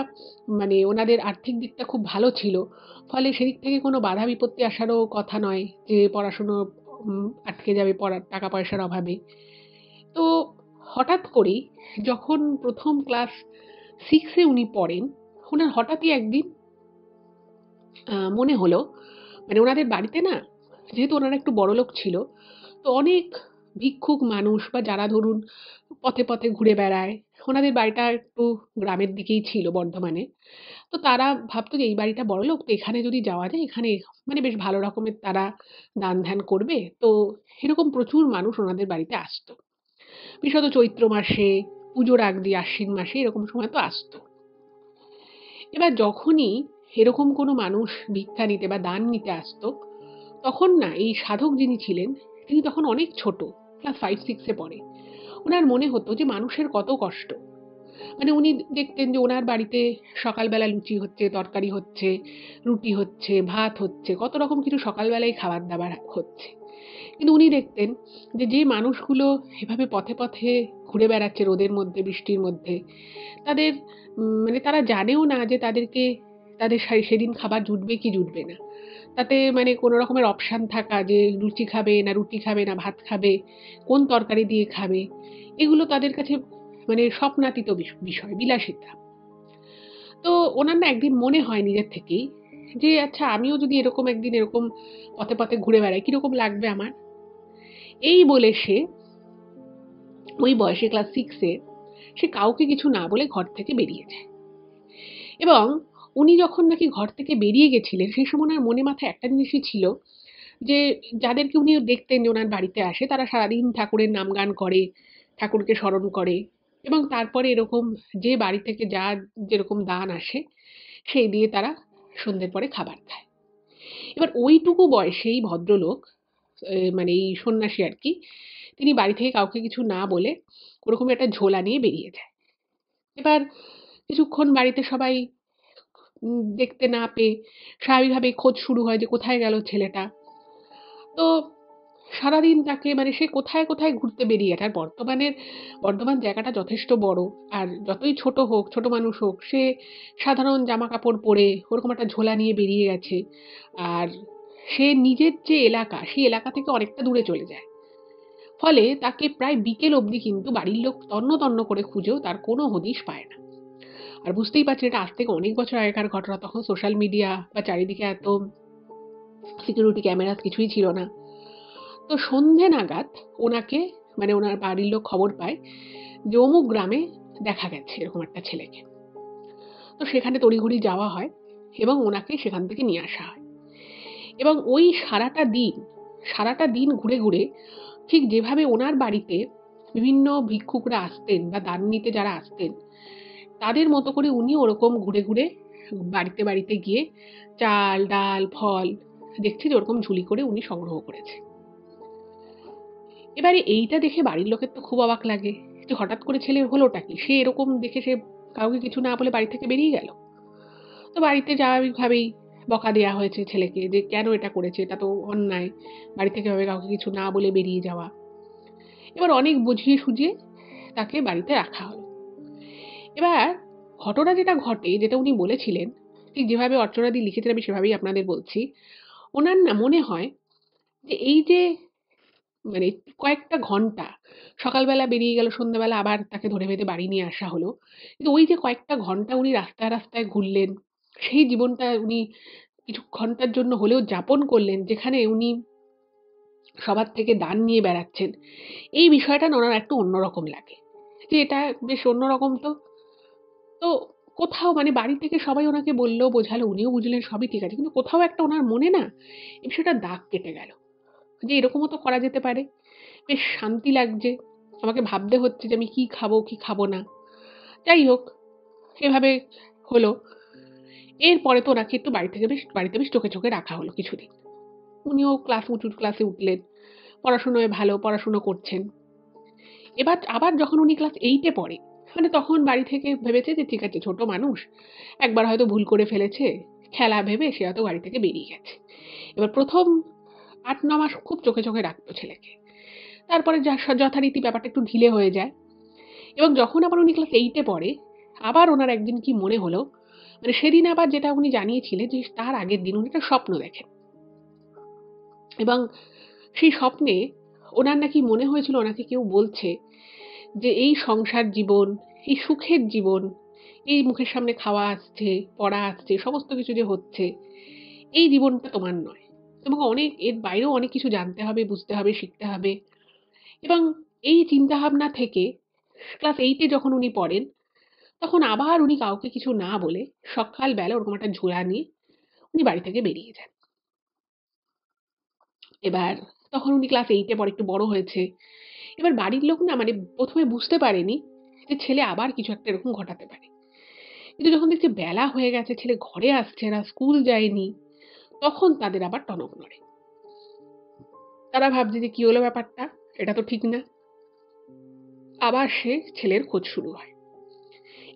মানে ওনাদের আর্থিক দিকটা খুব ভালো ছিল, ফলে সেদিক থেকে কোনো বাধা বিপত্তি আসারও কথা নয় যে পড়াশুনো আটকে যাবে টাকা পয়সার অভাবে। তো হঠাৎ করেই যখন ১ম ক্লাস 6 এ উনি পড়েন, উনার হঠাৎই একদিন মনে হলো, মানে ওনাদের বাড়িতে না, যেহেতু ওনারা একটু বড়লোক ছিল, তো অনেক ভিক্ষুক মানুষ বা যারা ধরুন পথে পথে ঘুরে বেড়ায়, ওনাদের বাড়িটা একটু গ্রামের দিকেই ছিল বর্ধমানে। তো তারা ভাবতো যে এই বাড়িটা বড়লোক, তো এখানে যদি যাওয়া যায়, এখানে মানে বেশ ভালো রকমের তারা দান ধ্যান করবে। তো এরকম প্রচুর মানুষ ওনাদের বাড়িতে আসতো, বিশেষত চৈত্র মাসে, পুজোর আগ দিয়ে আশ্বিন মাসে এরকম সময় তো আসতো। এবার যখনই এরকম কোনো মানুষ ভিক্ষা নিতে বা দান নিতে আসতো, তখন না এই সাধক যিনি ছিলেন, তিনি তখন অনেক ছোট, ক্লাস 5-6 এ পড়ে। উনার মনে হতো যে মানুষের কত কষ্ট। মানে উনি দেখতেন যে উনার বাড়িতে সকালবেলা লুচি হচ্ছে, তরকারি হচ্ছে, রুটি হচ্ছে, ভাত হচ্ছে, কত রকম কিছু সকালবেলায় খাবার-দাবার হচ্ছে। কিন্তু উনি দেখতেন যে, যে মানুষগুলো এভাবে পথে পথে ঘুরে বেড়াচ্ছে রোদের মধ্যে, বৃষ্টির মধ্যে, তাদের মানে তারা জানেও না যে তাদের সেদিন খাবার জুটবে কি জুটবে না। তাতে মানে কোনো রকমের অপশান থাকা যে লুচি খাবে না রুটি খাবে না ভাত খাবে, কোন তরকারি দিয়ে খাবে, এগুলো তাদের কাছে মানে স্বপ্নাতীত বিষয়, বিলাসিতা। তো ওনার না একদিন মনে হয় নিজের থেকেই যে আচ্ছা, আমিও যদি এরকম একদিন এরকম পথে পথে ঘুরে বেড়াই, কিরকম লাগবে আমার? এই বলে সে ওই বয়সে ক্লাস 6 এ সে কাউকে কিছু না বলে ঘর থেকে বেরিয়ে যায়। এবং উনি যখন নাকি ঘর থেকে বেরিয়ে গেছিলেন, সেই সময় ওনার মনে মাথায় একটা জিনিসই ছিল যে যাদেরকে উনি দেখতেন যে ওনার বাড়িতে আসে, তারা সারাদিন ঠাকুরের নামগান করে, ঠাকুরকে স্মরণ করে এবং তারপরে এরকম যে বাড়ি থেকে যার যেরকম দান আসে, সেই দিয়ে তারা সন্ধ্যের পরে খাবার খায়। এবার ওইটুকু বয়সেই ভদ্রলোক, মানে এই সন্ন্যাসী আরকি, তিনি বাড়ি থেকে কাউকে কিছু না বলে ওরকমই একটা ঝোলা নিয়ে বেরিয়ে যায়। এবার কিছুক্ষণ বাড়িতে সবাই দেখতে না পেয়ে স্বাভাবিকভাবেই খোঁজ শুরু হয় যে কোথায় গেল ছেলেটা? তো সারাদিন তাকে, মানে সে কোথায় কোথায় ঘুরতে বেরিয়ে গেছে। আর বর্ধমান জায়গাটা যথেষ্ট বড়। আর যতই ছোট হোক, ছোট মানুষ হোক, সে সাধারণ জামাকাপড় পরে ওরকম একটা ঝোলা নিয়ে বেরিয়ে গেছে। আর সে নিজের যে এলাকা, সেই এলাকা থেকে অনেকটা দূরে চলে যায়। ফলে তাকে প্রায় বিকেল অবধি কিন্তু বাড়ির লোক তন্ন তন্ন করে খুঁজেও তার কোনো হদিশ পায় না। আর বুঝতেই পারছেন এটা আজ থেকে অনেক বছর আগেকার ঘটনা। তখন সোশ্যাল মিডিয়া বা চারিদিকে এত সিকিউরিটি ক্যামেরা কিছুই ছিল না। তো সন্ধে নাগাদ ওনাকে, মানে ওনার বাড়ির লোক খবর পায় যে অমুক গ্রামে দেখা গেছে এরকম একটা ছেলেকে। তো সেখানে তড়িঘড়ি যাওয়া হয় এবং ওনাকে সেখান থেকে নিয়ে আসা হয়। এবং ওই সারাটা দিন ঘুরে ঘুরে ঠিক যেভাবে ওনার বাড়িতে বিভিন্ন ভিক্ষুকরা আসতেন বা দান নিতে যারা আসতেন, তাদের মতো করে উনি ওরকম ঘুরে ঘুরে বাড়িতে বাড়িতে গিয়ে চাল, ডাল, ফল দেখছি যে ওরকম ঝুলি করে উনি সংগ্রহ করেছে। এবারে এইটা দেখে বাড়ির লোকের তো খুব অবাক লাগে যে হঠাৎ করে ছেলের হলোটা কি? সে এরকম দেখে সে কাউকে কিছু না বলে বাড়ি থেকে বেরিয়ে গেল। তো বাড়িতে স্বাভাবিকভাবেই বকা দেয়া হয়েছে ছেলেকে যে কেন এটা করেছে? এটা তো অন্যায়। বাড়ি থেকে এভাবে কাউকে কিছু না বলে বেরিয়ে যাওয়া। এবার অনেক বুঝিয়ে সুঝিয়ে তাকে বাড়িতে রাখা হলো। এবার ঘটনা যেটা ঘটে, যেটা উনি বলেছিলেন, ঠিক যেভাবে অর্চনাদি লিখেছেন আমি সেভাবেই আপনাদের বলছি। ওনার না মনে হয় যে এই যে মানে কয়েকটা ঘন্টা সকালবেলা বেরিয়ে গেল, সন্ধ্যাবেলা আবার তাকে ধরে বেঁধে বাড়ি নিয়ে আসা হলো। কিন্তু ওই যে কয়েকটা ঘন্টা উনি রাস্তায়, রাস্তায় ঘুরলেন, সেই জীবনটা উনি কিছু ঘন্টার জন্য হলেও যাপন করলেন, যেখানে উনি সবার থেকে দান নিয়ে বেড়াচ্ছেন। এই বিষয়টা না ওনার একটু অন্যরকম লাগে। যে এটা বেশ অন্যরকম তো। তো কোথাও মানে বাড়ি থেকে সবাই ওনাকে বলল, বোঝালো, উনিও বুঝলেন সবই ঠিক আছে। কিন্তু কোথাও একটা ওনার মনে না এই বিষয়টা দাগ কেটে গেল। যে এরকমও তো করা যেতে পারে। বেশ শান্তি লাগছে। আমাকে ভাবতে হচ্ছে যে আমি কি খাবো, কি খাবো না। যাই হোক, এভাবে হলো। এরপরে তো ওনাকে একটু বাড়িতে বেশ চোখে, চোখে রাখা হলো কিছুদিন। উনিও উঁচু ক্লাসে উঠলেন। পড়াশোনায় ভালো, পড়াশুনো করছেন। এবার আবার যখন উনি ক্লাস 8 এ পড়ে, মানে তখন বাড়ি থেকে ভেবেছে যে ঠিক আছে ছোট মানুষ, একবার হয়তো ভুল করে ফেলেছে, খেলা ভেবে সে হয়তো বাড়ি থেকে বেরিয়ে গেছে। এবার ১ম ৮-৯ মাস খুব চোখে, চোখে রাখতো ছেলেকে। তারপরে যথারীতি ব্যাপারটা একটু ঢিলে হয়ে যায় এবং যখন আবার উনি ক্লাস 8 এ পড়ে, আবার ওনার একদিন কি মনে হলো, মানে সেদিন আবার যেটা উনি জানিয়েছিলেন যে তার আগের দিন উনি একটা স্বপ্ন দেখেন এবং সেই স্বপ্নে ওনার নাকি মনে হয়েছিল ওনাকে কেউ বলছে যে এই সংসার জীবন, এই সুখের জীবন, এই মুখের সামনে খাওয়া আসছে, পড়া আসছে, সমস্ত কিছু যে হচ্ছে, এই জীবনটা তোমার নয়। তোমাকে অনেক এর বাইরেও অনেক কিছু জানতে হবে, বুঝতে হবে, শিখতে হবে এবং এই চিন্তাভাবনা থেকে ক্লাস 8 এ যখন উনি পড়েন, তখন আবার উনি কাউকে কিছু না বলে সকালবেলা ওরকম একটা ঝোলা নিয়ে উনি বাড়ি থেকে বেরিয়ে যান। এবার তখন উনি ক্লাস 8 এ পড়ে, একটু বড় হয়েছে। এবার বাড়ির লোক না মানে ১ম এ বুঝতে পারেনি যে ছেলে আবার কিছু একটা এরকম ঘটাতে পারে। কিন্তু যখন দেখছে বেলা হয়ে গেছে, ছেলে ঘরে আসছে না, স্কুল যায়নি, তখন তাদের আবার টনক নড়ে। তারা ভাবছে যে কি হলো ব্যাপারটা? এটা তো ঠিক না। আবার সে ছেলের খোঁজ শুরু হয়।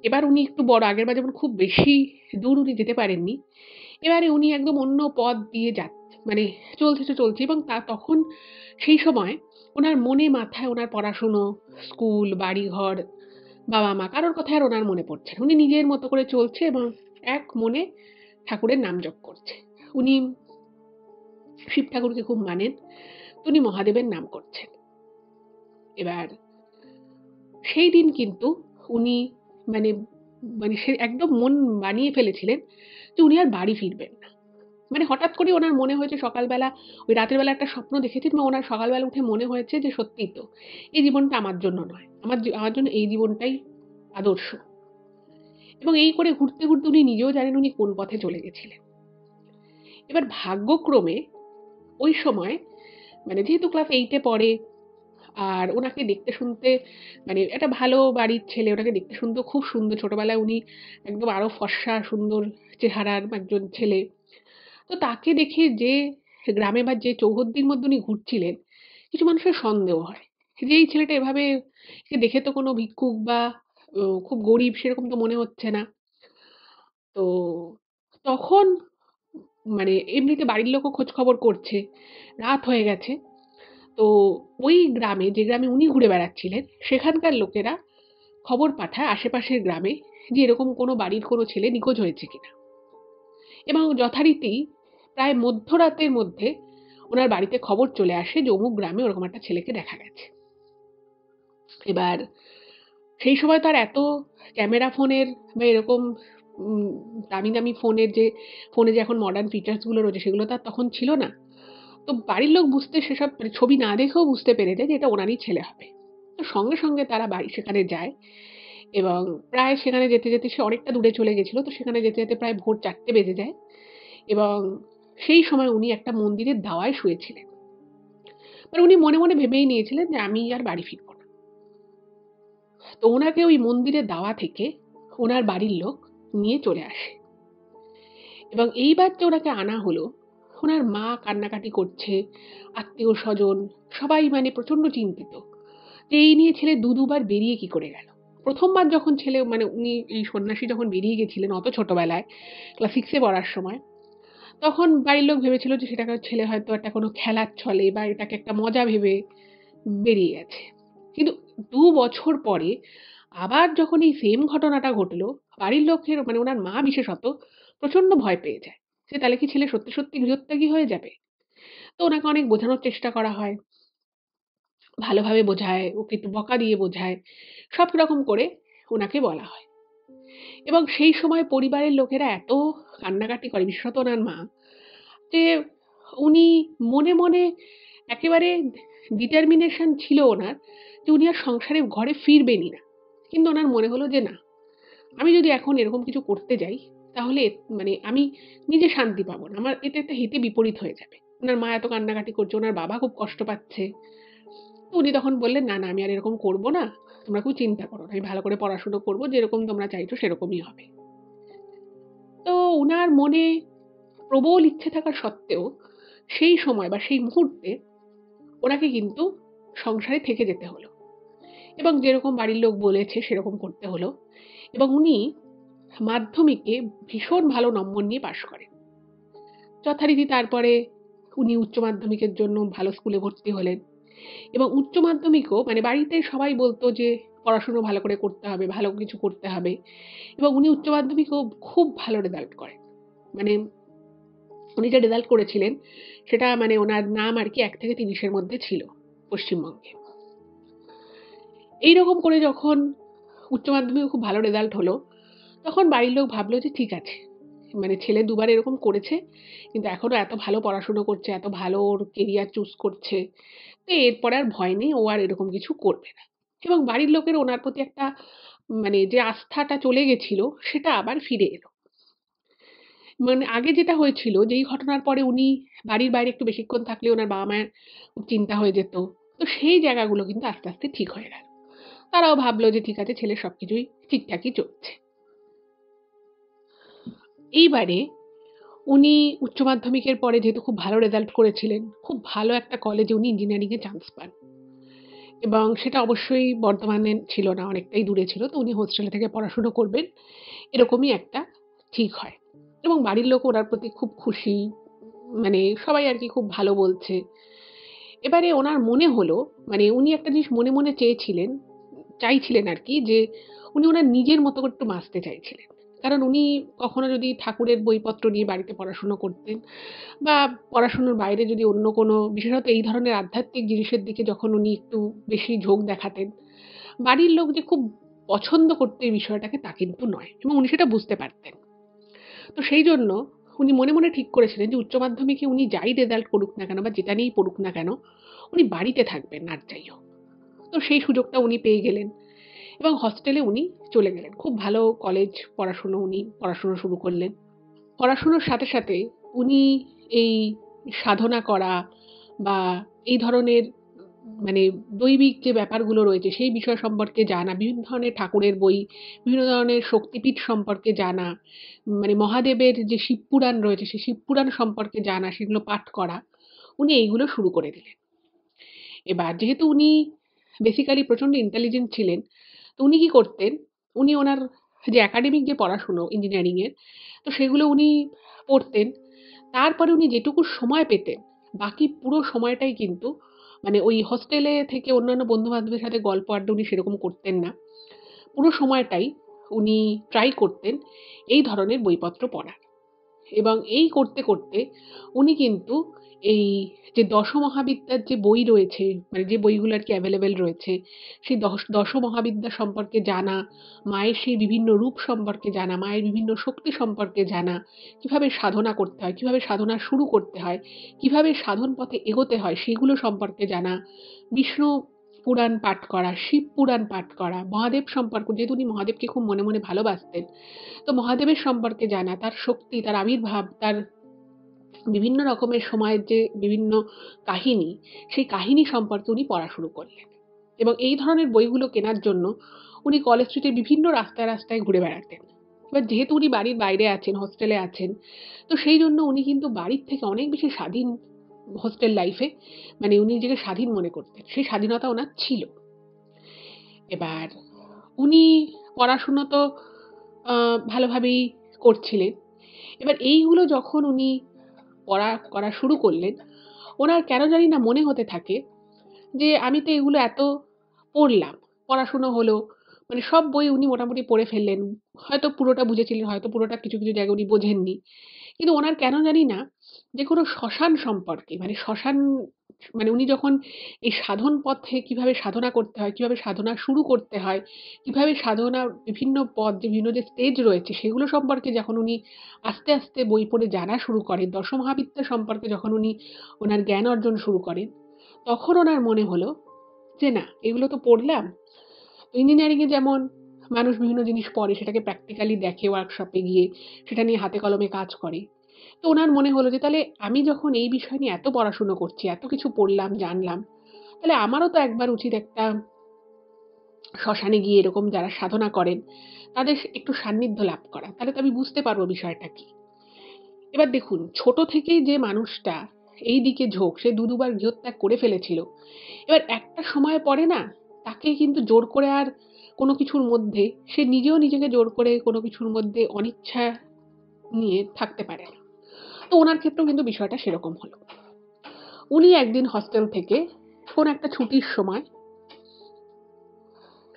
এবার উনি একটু বড়, আগেরবার যেমন খুব বেশি দূর উনি যেতে পারেননি। এবারে উনি একদম অন্য পথ দিয়ে মানে চলছে তো চলছে এবং তখন সেই সময় উনার মনে মাথায় উনার পড়াশুনো, স্কুল, বাড়িঘর, বাবা-মা কারোর কথাই আর উনার মনে পড়ছে না। উনি নিজের মতো করে চলছে এবং এক মনে ঠাকুরের নাম জপ করছে। উনি শিব ঠাকুরকে খুব মানেন। তো উনি মহাদেবের নাম করছেন। এবার সেই দিন কিন্তু উনি মানে মানে সে একদম মন বানিয়ে ফেলেছিলেন যে উনি আর বাড়ি ফিরবেন না। মানে হঠাৎ করেই ওনার মনে হয়েছে সকালবেলা, ওই রাতের বেলা একটা স্বপ্ন দেখেছেন এবং ওনার সকালবেলা উঠে মনে হয়েছে যে সত্যিই তো এই জীবনটা আমার জন্য নয়। আমার জন্য এই জীবনটাই আদর্শ। এবং এই করে ঘুরতে, ঘুরতে উনি নিজেও জানেন উনি কোন পথে চলে গেছিলেন। এবার ভাগ্যক্রমে ওই সময় মানে যেহেতু ক্লাস 8 এ পড়ে আর ওনাকে দেখতে শুনতে মানে একটা ভালো বাড়ির ছেলে, ওনাকে দেখতে শুনতেও খুব সুন্দর। ছোটবেলায় উনি একদম আরো ফর্সা সুন্দর চেহারার একজন ছেলে। তো তাকে দেখে যে গ্রামে বা যে চৌহদ্দির মধ্যে উনি ঘুরছিলেন, কিছু মানুষের সন্দেহ হয়। যে এই ছেলেটা এভাবে, একে দেখে তো কোনো ভিক্ষুক বা খুব গরিব সেরকম তো মনে হচ্ছে না। তো তখন মানে এমনিতে বাড়ির লোকও খোঁজ খবর করছে। রাত হয়ে গেছে। তো ওই গ্রামে, যে গ্রামে উনি ঘুরে বেড়াচ্ছিলেন, সেখানকার লোকেরা খবর পাঠায় আশেপাশের গ্রামে যে এরকম কোনো বাড়ির কোনো ছেলে নিখোঁজ হয়েছে কিনা। এবং যথারীতি প্রায় মধ্যরাতের মধ্যে ওনার বাড়িতে খবর চলে আসে যে অমুক গ্রামে ওরকম একটা ছেলেকে দেখা গেছে। এবার সেই সময় তো আর এত ক্যামেরা ফোনের বা এরকম উম দামি, দামি ফোনে যে এখন মডার্ন ফিচার্স গুলো রয়েছে সেগুলো তো আর তখন ছিল না। তো বাড়ির লোক বুঝতে সেসব মানে ছবি না দেখেও বুঝতে পেরে যায় যে এটা ওনারই ছেলে হবে। তো সঙ্গে, সঙ্গে তারা সেখানে যায় এবং প্রায় সেখানে যেতে, যেতে সে অনেকটা দূরে চলে গেছিল। তো সেখানে যেতে, যেতে প্রায় ভোর ৪টে বেজে যায় এবং সেই সময় উনি একটা মন্দিরের দাওয়ায় শুয়েছিলেন। মানে উনি মনে, মনে ভেবেই নিয়েছিলেন যে আমি আর বাড়ি ফিরব না। তো উনাকে ওই মন্দিরের দাওয়া থেকে উনার বাড়ির লোক নিয়ে চলে আসে এবং এইবার যে ওনাকে আনা হলো, উনার মা কান্নাকাটি করছে, আত্মীয়স্বজন সবাই মানে প্রচন্ড চিন্তিত। যে এই নিয়ে ছেলে দুবার বেরিয়ে কি করে গেল? ১ম বার যখন ছেলে মানে উনি এই সন্ন্যাসী যখন বেরিয়ে গেছিলেন অত ছোটবেলায়, ক্লাস ৬ এ পড়ার সময়, তখন বাড়ির লোক ভেবেছিল যে সেটাকে ছেলে হয়তো একটা কোনো খেলার ছলে বা এটাকে একটা মজা ভেবে বেরিয়ে গেছে। কিন্তু ২ বছর পরে আবার যখন এই সেম ঘটনাটা ঘটলো, বাড়ির লোকের মানে উনার মা বিশেষত প্রচন্ড ভয় পেয়ে যায়। যে তাহলে কি ছেলে সত্যি, সত্যি গৃহত্যাগী হয়ে যাবে? তো উনাকে অনেক বোঝানোর চেষ্টা করা হয়। ভালোভাবে বোঝায়, ওকে একটু বকা দিয়ে বোঝায়। সব রকম করে ওনাকে বলা হয়। এবং সেই সময় পরিবারের লোকেরা এত কান্নাকাটি করে, বিশেষত ওনার মা, যে উনি মনে, মনে একেবারে ডিটারমিনেশন ছিল ওনার যে উনি আর সংসারে ঘরে ফিরবেনই না। কিন্তু ওনার মনে হলো যে না, আমি যদি এখন এরকম কিছু করতে যাই তাহলে মানে আমি নিজে শান্তি পাবো না। আমার এটা একটা হিতে বিপরীত হয়ে যাবে। উনার মা এত কান্নাকাটি করছে, উনার বাবা খুব কষ্ট পাচ্ছে। তো উনি তখন বললেন, "না, না আমি আর এরকম করব না। তোমরা কোনো চিন্তা করো না। আমি ভালো করে পড়াশোনা করব। যেরকম তোমরা চাইছো সেরকমই হবে।" তো উনার মনে প্রবল ইচ্ছে থাকা সত্ত্বেও সেই সময় বা সেই মুহূর্তে ওনাকে কিন্তু সংসারে থেকে যেতে হলো। এবং যেরকম বাড়ির লোক বলেছে সেরকম করতে হলো। এবং উনি মাধ্যমিকে ভীষণ ভালো নম্বর নিয়ে পাশ করেন। যথারীতি তারপরে উনি উচ্চ মাধ্যমিকের জন্য ভালো স্কুলে ভর্তি হলেন। এবং উচ্চ মাধ্যমিকও মানে বাড়িতে সবাই বলত যে পড়াশুনো ভালো করে করতে হবে, ভালো কিছু করতে হবে। এবং উনি উচ্চ মাধ্যমিকেও খুব ভালো রেজাল্ট করেন। মানে উনি যে রেজাল্ট করেছিলেন সেটা মানে ওনার নাম আরকি ১ থেকে ৩০ এর মধ্যে ছিল পশ্চিমবঙ্গে। এইরকম করে যখন উচ্চ মাধ্যমিকে খুব ভালো রেজাল্ট হলো, তখন বাড়ির লোক ভাবল যে ঠিক আছে। মানে ছেলে দুবার এরকম করেছে, কিন্তু এখনো এত ভালো পড়াশুনো করছে, এত ভালো ওর কেরিয়ার চুজ করছে। তো এরপরে আর ভয় নেই, ও আর এরকম কিছু করবে না। এবং বাড়ির লোকের ওনার প্রতি একটা মানে যে আস্থাটা চলে গেছিল, সেটা আবার ফিরে এলো। মানে আগে যেটা হয়েছিল যে এই ঘটনার পরে উনি বাড়ির বাইরে একটু বেশিক্ষণ থাকলে ওনার বাবা-মায়ের খুব চিন্তা হয়ে যেত। তো সেই জায়গাগুলো কিন্তু আস্তে, আস্তে ঠিক হয়ে গেল। তারাও ভাবল যে ঠিক আছে, ছেলের সবকিছুই ঠিকঠাকই চলছে। এইবারে উনি উচ্চ মাধ্যমিকের পরে যেহেতু খুব ভালো রেজাল্ট করেছিলেন, খুব ভালো একটা কলেজে উনি ইঞ্জিনিয়ারিং এ চান্স পান। এবং সেটা অবশ্যই বর্ধমানে ছিল না, অনেকটাই দূরে ছিল। তো উনি হোস্টেলে থেকে পড়াশুনো করবেন, এরকমই একটা ঠিক হয়। এবং বাড়ির লোকও ওনার প্রতি খুব খুশি। মানে সবাই আরকি খুব ভালো বলছে। এবারে ওনার মনে হলো, মানে উনি একটা জিনিস মনে, মনে চাইছিলেন আরকি যে উনি উনার নিজের মতো করে একটু বাঁচতে চাইছিলেন। কারণ উনি কখনো যদি ঠাকুরের বইপত্র নিয়ে বাড়িতে পড়াশুনো করতেন বা পড়াশুনোর বাইরে যদি অন্য কোনো বিশেষত এই ধরনের আধ্যাত্মিক জিনিসের দিকে যখন উনি একটু বেশি ঝোঁক দেখাতেন, বাড়ির লোক যে খুব পছন্দ করতো এই বিষয়টাকে তা কিন্তু নয়। এবং উনি সেটা বুঝতে পারতেন। তো সেই জন্য উনি মনে, মনে ঠিক করেছিলেন যে উচ্চ মাধ্যমিকে উনি যাই রেজাল্ট করুক না কেন বা যেটা নিয়েই পড়ুক না কেন, উনি বাড়িতে থাকবেন আর যাই হোক। তো সেই সুযোগটা উনি পেয়ে গেলেন এবং হস্টেলে উনি চলে গেলেন। খুব ভালো কলেজ উনি পড়াশুনো শুরু করলেন। পড়াশুনোর সাথে, সাথে উনি এই সাধনা করা বা এই ধরনের মানে দৈবিক যে ব্যাপারগুলো রয়েছে সেই বিষয় সম্পর্কে জানা, বিভিন্ন ধরনের ঠাকুরের বই, বিভিন্ন ধরনের শক্তিপীঠ সম্পর্কে জানা, মানে মহাদেবের যে শিবপুরাণ রয়েছে সেই শিবপুরাণ সম্পর্কে জানা, সেগুলো পাঠ করা, উনি এইগুলো শুরু করে দিলেন। এবার যেহেতু উনি বেসিক্যালি প্রচন্ড ইন্টেলিজেন্ট ছিলেন, তো উনি কি করতেন, উনি ওনার যে একাডেমিক যে পড়াশুনো ইঞ্জিনিয়ারিং এর, তো সেগুলো উনি পড়তেন। তারপরে উনি যেটুকু সময় পেতেন, বাকি পুরো সময়টাই কিন্তু মানে ওই হোস্টেলে থেকে অন্যান্য বন্ধু-বান্ধবের সাথে গল্প আড্ডা উনি সেরকম করতেন না। পুরো সময়টাই উনি ট্রাই করতেন এই ধরনের বইপত্র পড়ার। এবং এই করতে, করতে উনি কিন্তু এই যে দশমহাবিদ্যার যে বই রয়েছে, মানে যে বইগুলো আরকি এভেইলেবল রয়েছে, সেই দশমহাবিদ্যা সম্পর্কে জানা, মায়ের সেই বিভিন্ন রূপ সম্পর্কে জানা, মায়ের বিভিন্ন শক্তি সম্পর্কে জানা, কিভাবে সাধনা করতে হয়, কিভাবে সাধনা শুরু করতে হয়, কিভাবে সাধন পথে এগোতে হয় সেগুলো সম্পর্কে জানা, বিষ্ণু পুরাণ পাঠ করা, শিব পুরাণ পাঠ করা, মহাদেব সম্পর্কে যেহেতু উনি মহাদেবকে খুব মনে, মনে ভালোবাসতেন, তো মহাদেবের সম্পর্কে জানা, তার শক্তি, তার আবির্ভাব, তার বিভিন্ন রকমের সময়ের যে বিভিন্ন কাহিনী, সেই কাহিনী সম্পর্কে উনি পড়া শুরু করলেন। এবং এই ধরনের বইগুলো কেনার জন্য উনি কলেজ স্ট্রিটের বিভিন্ন রাস্তায়, রাস্তায় ঘুরে বেড়াতেন। এবার যেহেতু উনি বাড়ির বাইরে আছেন, হোস্টেলে আছেন, তো সেই জন্য উনি কিন্তু বাড়ির থেকে অনেক বেশি স্বাধীন হোস্টেল লাইফে, মানে উনি নিজেকে স্বাধীন মনে করতেন। সেই স্বাধীনতা উনার ছিল। এবার উনি পড়াশুনো তো আ ভালোভাবেই করছিলেন। এবার এইগুলো যখন উনি পড়া করা শুরু করলেন, ওনার কেন জানি না মনে হতে থাকে যে আমি তো এগুলো এত পড়লাম, পড়াশুনো হলো, মানে সব বই উনি মোটামুটি পড়ে ফেললেন। হয়তো পুরোটা বুঝেছিলেন, হয়তো পুরোটা কিছু, কিছু জায়গায় উনি বোঝেননি। কিন্তু ওনার কেন জানি না যে কোনো শ্মশান সম্পর্কে, মানে শ্মশান, মানে উনি যখন এই সাধন পথে কিভাবে সাধনা করতে হয়, কিভাবে সাধনা শুরু করতে হয়, কিভাবে সাধনার বিভিন্ন পথ, যে বিভিন্ন যে স্টেজ রয়েছে সেগুলো সম্পর্কে যখন উনি আস্তে, আস্তে বই পড়ে জানা শুরু করেন, দশমহাবিদ্যা সম্পর্কে যখন উনি ওনার জ্ঞান অর্জন শুরু করেন, তখন ওনার মনে হলো যে না, এগুলো তো পড়লাম। ইঞ্জিনিয়ারিং এ যেমন মানুষ বিভিন্ন জিনিস পড়ে, সেটাকে প্র্যাকটিক্যালি দেখে ওয়ার্কশপে গিয়ে, সেটা নিয়ে হাতে কলমে কাজ করে। তো ওনার মনে হলো যে তাহলে আমি যখন এই বিষয় নিয়ে এত পড়াশুনো করছি, এত কিছু পড়লাম, জানলাম, তাহলে আমারও তো একবার উচিত একটা শ্মশানে গিয়ে এরকম যারা সাধনা করেন, তাদের একটু সান্নিধ্য লাভ করা। তাহলে তো আমি বুঝতে পারবো বিষয়টা কি। এবার দেখুন, ছোট থেকেই যে মানুষটা এই দিকে ঝোঁক, সে দুবার গৃহত্যাগ করে ফেলেছিল। এবার একটা সময় পরে না, তাকে কিন্তু জোর করে আর কোনো কিছুর মধ্যে, সে নিজেও নিজেকে জোর করে কোনো কিছুর মধ্যে অনিচ্ছা নিয়ে থাকতে পারে না। তো ওনার ক্ষেত্রেও কিন্তু বিষয়টা সেরকম হলো। উনি একদিন হস্টেল থেকে কোনো একটা ছুটির সময়,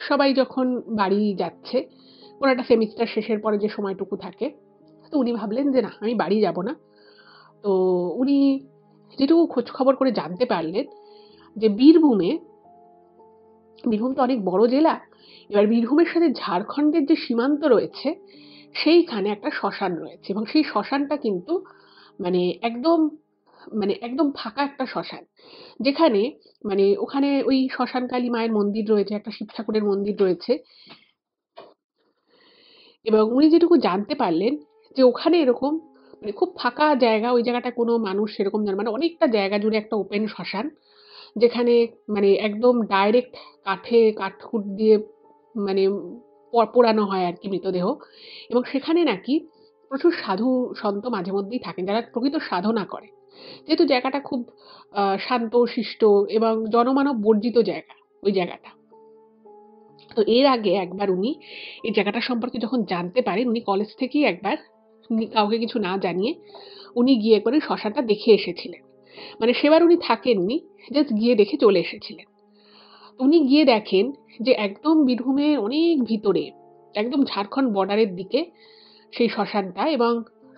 সবাই যখন বাড়ি যাচ্ছে, কোনো একটা সেমিস্টার শেষের পরে যে সময়টুকু থাকে, তো উনি ভাবলেন যে না, আমি বাড়ি যাব না। তো উনি যেটুকু খোঁজ খবর করে জানতে পারলেন যে বীরভূম তো অনেক বড় জেলা। এবার বীরভূমের সাথে ঝাড়খণ্ডের যে সীমান্ত রয়েছে, সেইখানে একটা শ্মশান রয়েছে, এবং সেই শ্মশানটা কিন্তু মানে একদম, মানে একদম ফাঁকা একটা শ্মশান। যেখানে মানে ওখানে ওই শ্মশানকালী মায়ের মন্দির রয়েছে, একটা শিব ঠাকুরের মন্দির রয়েছে, এবং উনি যেটুকু জানতে পারলেন যে ওখানে এরকম মানে খুব ফাঁকা জায়গা, ওই জায়গাটায় কোনো মানুষ সেরকম জানে, মানে অনেকটা জায়গা জুড়ে একটা ওপেন শ্মশান, যেখানে মানে একদম ডাইরেক্ট কাঠখুট দিয়ে মানে পোড়ানো হয় আর কি মৃতদেহ। এবং সেখানে নাকি প্রচুর সাধু সন্ত মাঝে মধ্যেই থাকেন, যারা প্রকৃত সাধনা করে। যেহেতু জায়গাটা খুব শান্ত শিষ্ট এবং জনমানব বর্জিত জায়গা ওই জায়গাটা। তো এর আগে একবার উনি এই জায়গাটা সম্পর্কে যখন জানতে পারেন, উনি কলেজ থেকেই একবার, উনি কাউকে কিছু না জানিয়ে উনি গিয়ে একবার ওই শ্মশানটা দেখে এসেছিলেন। মানে সেবার উনি থাকেননি, জাস্ট গিয়ে দেখে চলে এসেছিলেন। উনি গিয়ে দেখেন যে একদম বীরভূমের অনেক ভিতরে, একদম ঝাড়খণ্ড বর্ডারের দিকে সেই শ্মশানটা, এবং